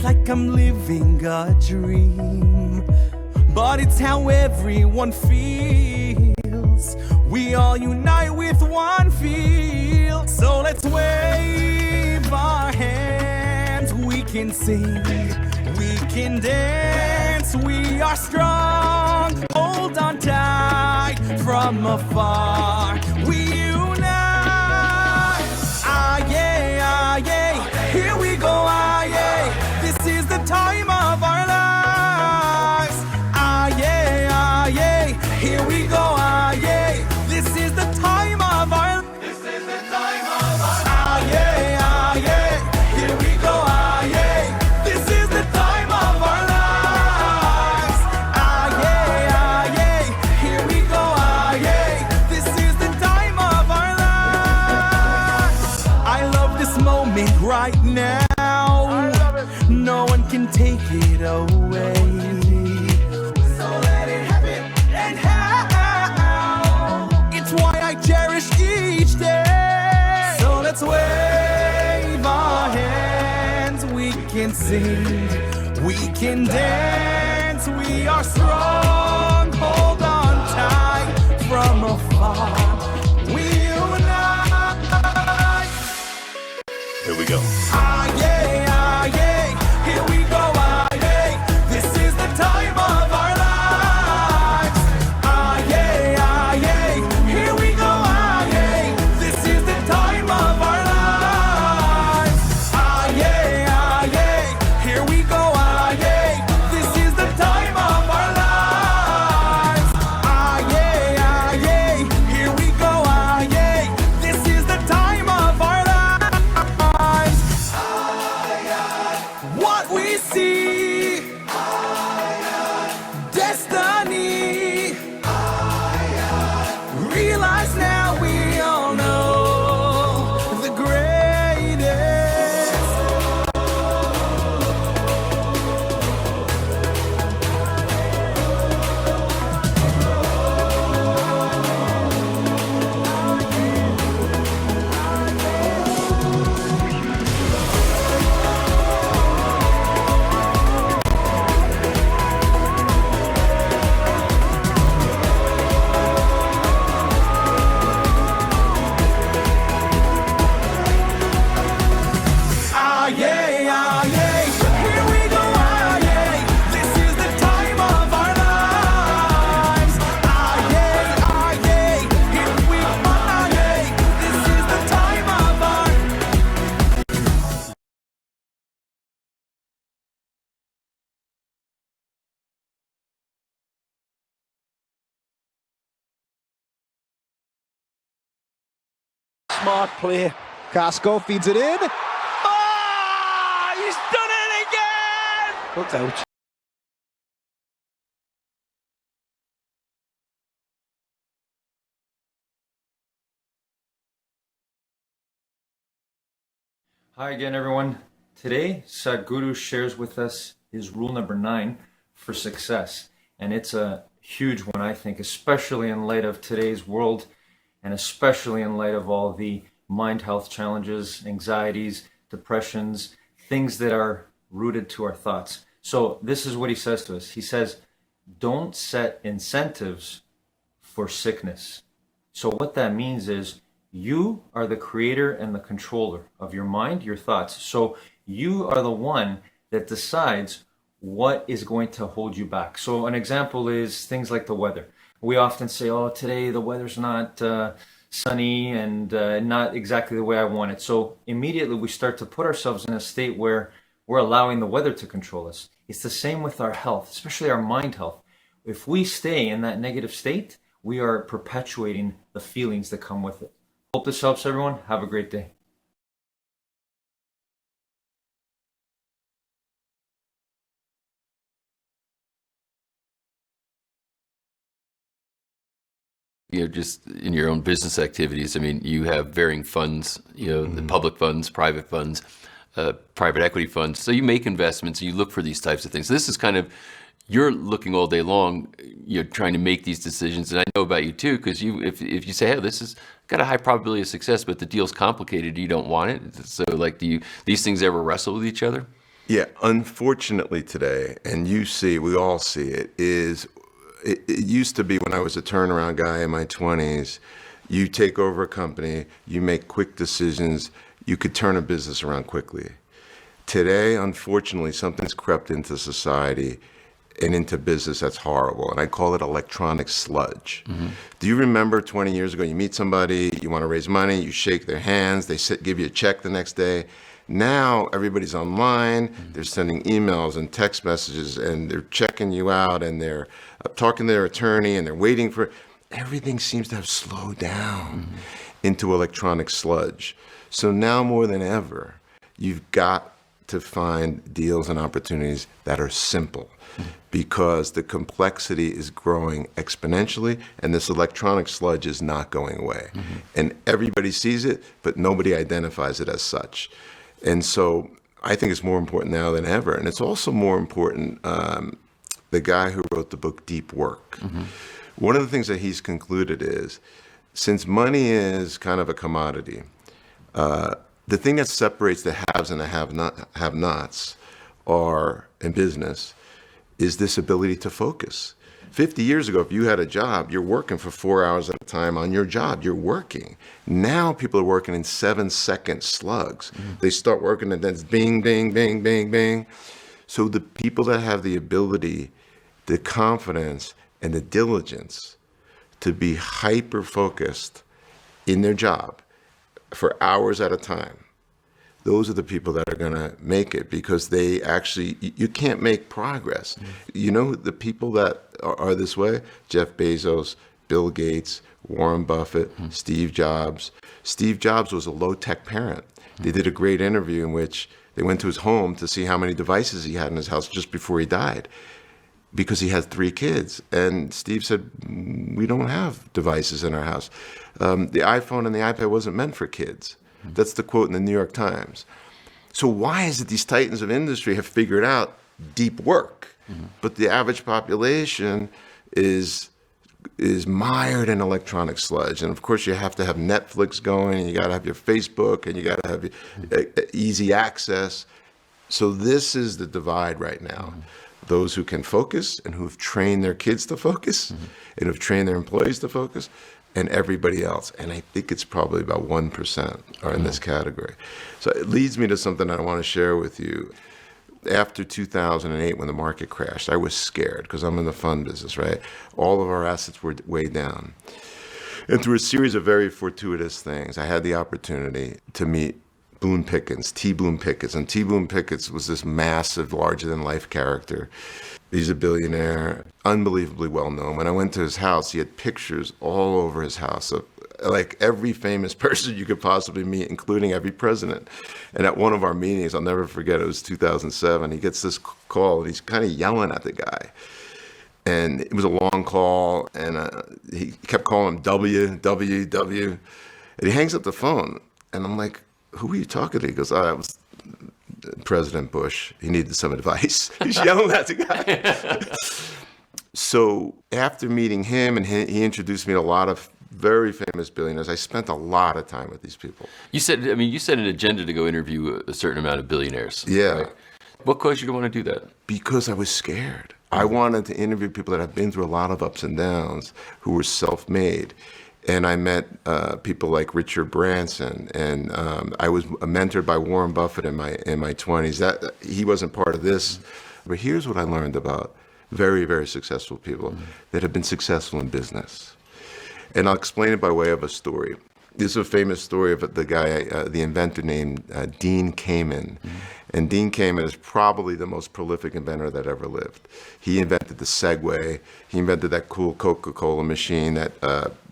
like I'm living a dream, but it's how everyone feels. We all unite with one feel. So let's wave our hands. We can sing, we can dance. We are strong, hold on tight. From afar we unite. Ah yeah, ah yeah, here we go, ah yeah. This is the time of our lives. Ah yeah, ah yeah, here we go, ah yeah. This is the time of our. This is the time of our. Ah yeah, ah yeah, here we go, ah yeah. This is the time of our lives. Ah yeah, ah yeah, here we go, ah yeah. This is the time of our lives. I love this moment right now. No one can take it away. So let it happen and how. It's why I cherish each day. So let's wave our hands. We can sing, we can dance. We are strong, hold on tight. From afar we unite. Here we go. Ah yeah, ah yeah, here we go, ah yeah. This is the time of our lives. Ah yeah, ah yeah, here we go, ah yeah. This is the time of our lives. Ah yeah, ah yeah, here we go, ah yeah. This is the time of our lives. Ah yeah, ah yeah, here we go, ah yeah. This is the time of our lives. What we see, destiny. Realize now we all know the greatest. Ah yeah, ah yeah, here we go, ah yeah. This is the time of our lives. Ah yeah, here we go, ah yeah. This is the time of our. Smart play. Casco feeds it in. Ah, he's done it again! Looked out. Hi again, everyone. Today, Sadhguru shares with us his rule number 9 for success. And it's a huge one, I think, especially in light of today's world and especially in light of all the mind health challenges, anxieties, depressions, things that are rooted to our thoughts. So this is what he says to us. He says, don't set incentives for sickness. So what that means is you are the creator and the controller of your mind, your thoughts. So you are the one that decides what is going to hold you back. So an example is things like the weather. We often say, oh, today the weather's not sunny and not exactly the way I want it. So immediately we start to put ourselves in a state where we're allowing the weather to control us. It's the same with our health, especially our mind health. If we stay in that negative state, we are perpetuating the feelings that come with it. Hope this helps, everyone. Have a great day. Just in your own business activities, I mean, you have varying funds, the public funds, private funds, private equity funds. So you make investments, you look for these types of things. This is kind of, you're looking all day long, you're trying to make these decisions. And I know about you too, because if you say, hey, this has got a high probability of success, but the deal's complicated, you don't want it. So like, do these things ever wrestle with each other? Yeah, unfortunately today, and you see, we all see it, it used to be when I was a turnaround guy in my 20s, you take over a company, you make quick decisions, you could turn a business around quickly. Today, unfortunately, something's crept into society and into business that's horrible, and I call it electronic sludge. Do you remember 20 years ago, you meet somebody, you want to raise money, you shake their hands, they give you a check the next day. Now everybody's online, they're sending emails and text messages, and they're checking you out, and they're talking to their attorney, and they're waiting for, everything seems to have slowed down into electronic sludge. So now more than ever, you've got to find deals and opportunities that are simple, because the complexity is growing exponentially, and this electronic sludge is not going away. And everybody sees it, but nobody identifies it as such. And so I think it's more important now than ever. And it's also more important, the guy who wrote the book Deep Work, one of the things that he's concluded is, since money is kind of a commodity, the thing that separates the haves and the have-nots are in business is this ability to focus. 50 years ago, if you had a job, you're working for 4 hours at a time on your job. You're working. Now people are working in 7-second slugs. They start working and then it's bing, bing, bing, bing, bing. So the people that have the ability, the confidence, and the diligence to be hyper-focused in their job for hours at a time, those are the people that are going to make it, because they actually, you can't make progress. You know, the people that are this way, Jeff Bezos, Bill Gates, Warren Buffett, Steve Jobs. Steve Jobs was a low-tech parent. They did a great interview in which they went to his home to see how many devices he had in his house just before he died, because he had 3 kids. And Steve said, we don't have devices in our house. The iPhone and the iPad wasn't meant for kids. That's the quote in the New York Times. So why is it these titans of industry have figured out deep work, but the average population is mired in electronic sludge? And of course, you have to have Netflix going, and you got to have your Facebook, and you got to have easy access. So this is the divide right now. Those who can focus and who've trained their kids to focus and who've trained their employees to focus, and everybody else. And I think it's probably about 1% are in this category. So it leads me to something that I want to share with you. After 2008, when the market crashed, I was scared because I'm in the fund business, right? All of our assets were way down. And through a series of very fortuitous things, I had the opportunity to meet Boone Pickens, T. Boone Pickens. And T. Boone Pickens was this massive, larger-than-life character. He's a billionaire, unbelievably well-known. When I went to his house, he had pictures all over his house of like every famous person you could possibly meet, including every president. And at one of our meetings, I'll never forget, it was 2007, he gets this call, and he's kind of yelling at the guy. And it was a long call, and he kept calling him W. And he hangs up the phone, and I'm like, who are you talking to? He goes, it was President Bush. He needed some advice. He's yelling at the guy. So after meeting him, and he introduced me to a lot of very famous billionaires, I spent a lot of time with these people. You set an agenda to go interview a certain amount of billionaires. Yeah. Right? What caused you to want to do that? Because I was scared. I wanted to interview people that have been through a lot of ups and downs, who were self-made. And I met people like Richard Branson, and I was mentored by Warren Buffett in my 20s. That he wasn't part of this, but here's what I learned about very, very successful people that have been successful in business. And I'll explain it by way of a story. This is a famous story of the guy, the inventor named Dean Kamen. And Dean Kamen is probably the most prolific inventor that ever lived. He invented the Segway. He invented that cool Coca-Cola machine that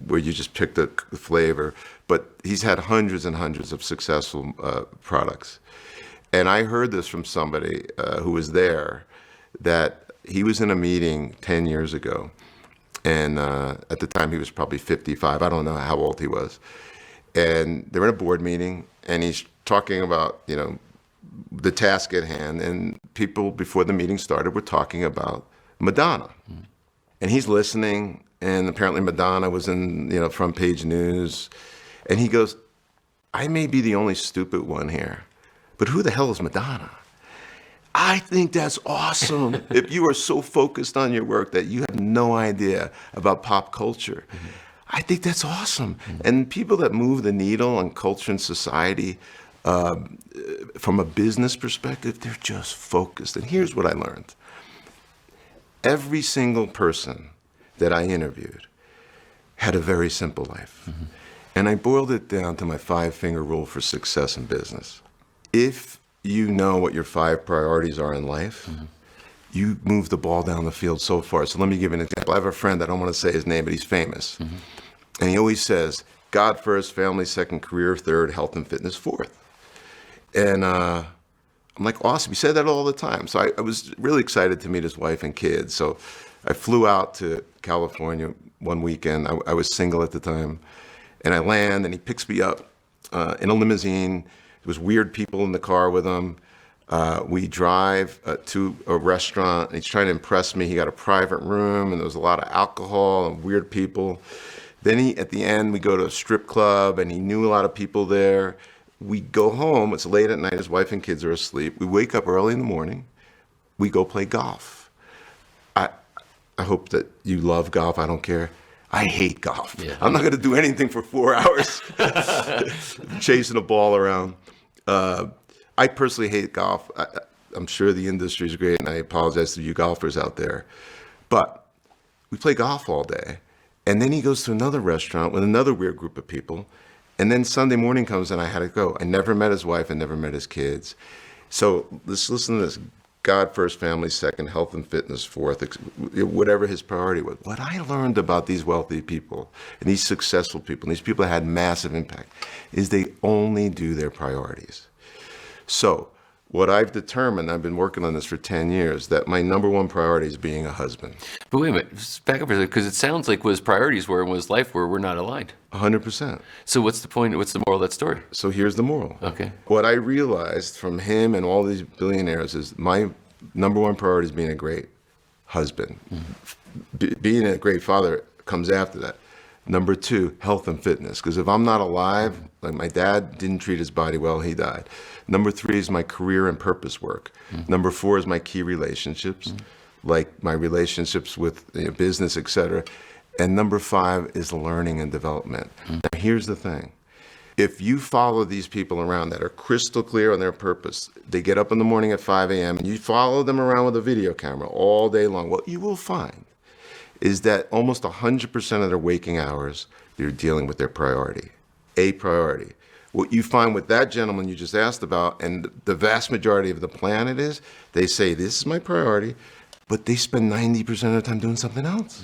where you just pick the flavor. But he's had hundreds and hundreds of successful products. And I heard this from somebody who was there, that he was in a meeting 10 years ago. And at the time, he was probably 55. I don't know how old he was. And they're in a board meeting, and he's talking about, the task at hand. And people, before the meeting started, were talking about Madonna. And he's listening, and apparently Madonna was in, front page news. And he goes, I may be the only stupid one here, but who the hell is Madonna? I think that's awesome. If you are so focused on your work that you have no idea about pop culture, I think that's awesome. And people that move the needle on culture and society, from a business perspective, they're just focused. And here's what I learned. Every single person that I interviewed had a very simple life. And I boiled it down to my 5-finger rule for success in business. If you know what your 5 priorities are in life, you move the ball down the field so far. So let me give you an example. I have a friend, I don't want to say his name, but he's famous. And he always says, God first, family second, career third, health and fitness fourth. And I'm like, awesome. He said that all the time. So I was really excited to meet his wife and kids. So I flew out to California one weekend. I was single at the time. And I land, and he picks me up in a limousine. There was weird people in the car with him. We drive to a restaurant, and he's trying to impress me. He got a private room, and there was a lot of alcohol and weird people. Then at the end, we go to a strip club, and he knew a lot of people there. We go home. It's late at night. His wife and kids are asleep. We wake up early in the morning. We go play golf. I hope that you love golf. I don't care. I hate golf. Yeah. I'm not going to do anything for 4 hours chasing a ball around. I personally hate golf. I'm sure the industry is great, and I apologize to you golfers out there. But we play golf all day. And then he goes to another restaurant with another weird group of people. And then Sunday morning comes, and I had to go. I never met his wife. I never met his kids. So let's listen to this. God first, family second, health and fitness fourth, whatever his priority was. What I learned about these wealthy people and these successful people and these people that had massive impact is they only do their priorities. So what I've determined, I've been working on this for 10 years, that my number one priority is being a husband. But wait a minute, just back up for a second, because it sounds like what his priorities were and what his life were not aligned. 100%. So what's the point, what's the moral of that story? So here's the moral. Okay. What I realized from him and all these billionaires is my number one priority is being a great husband. Being a great father comes after that. Number 2, health and fitness. Because if I'm not alive, like my dad didn't treat his body well, he died. Number 3 is my career and purpose work. Number 4 is my key relationships, like my relationships with business, etc. And number 5 is learning and development. Now, here's the thing. If you follow these people around that are crystal clear on their purpose, they get up in the morning at 5 a.m. and you follow them around with a video camera all day long, what you will find is that almost 100% of their waking hours, they're dealing with their priority, a priority. What you find with that gentleman you just asked about, and the vast majority of the planet is, they say, this is my priority, but they spend 90% of the time doing something else.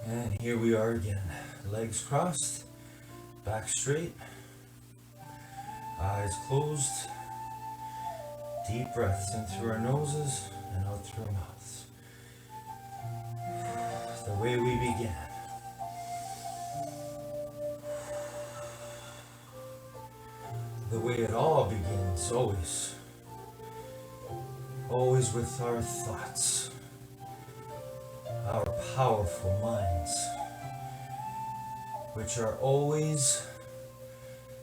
And here we are again. Legs crossed, back straight, eyes closed, deep breaths in through our noses and out through our mouths. The way we began. The way it all begins, always. Always with our thoughts. Our powerful minds, which are always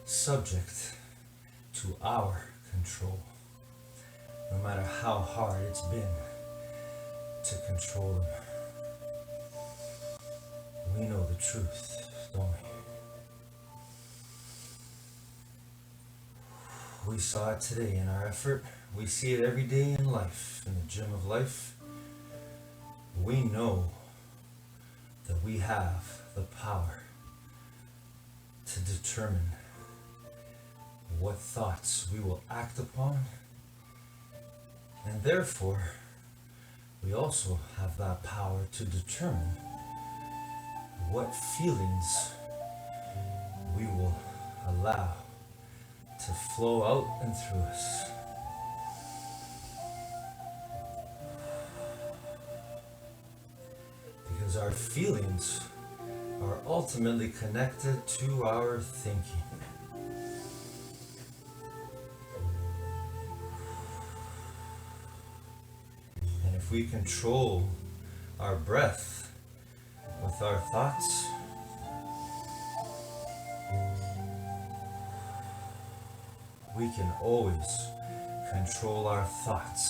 subject to our control, no matter how hard it's been to control them. We know the truth, don't we? We saw it today in our effort. We see it every day in life, in the gym of life. We know that we have the power to determine what thoughts we will act upon, and therefore we also have that power to determine what feelings we will allow to flow out and through us. Because our feelings are ultimately connected to our thinking. And if we control our breath with our thoughts, we can always control our thoughts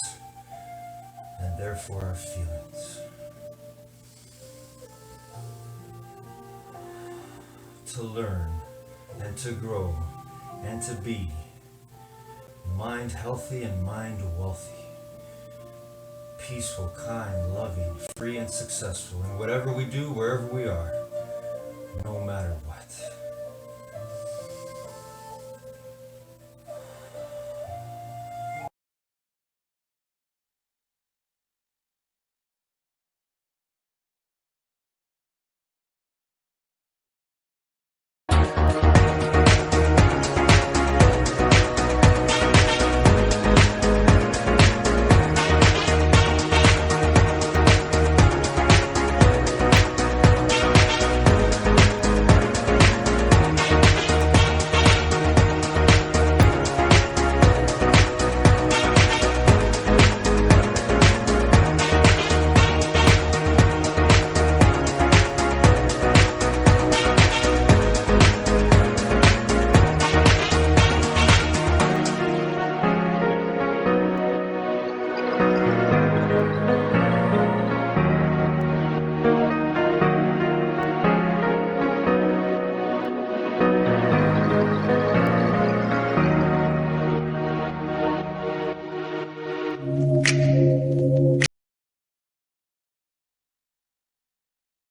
and therefore our feelings. To learn and to grow and to be mind healthy and mind wealthy, peaceful, kind, loving, free and successful in whatever we do, wherever we are.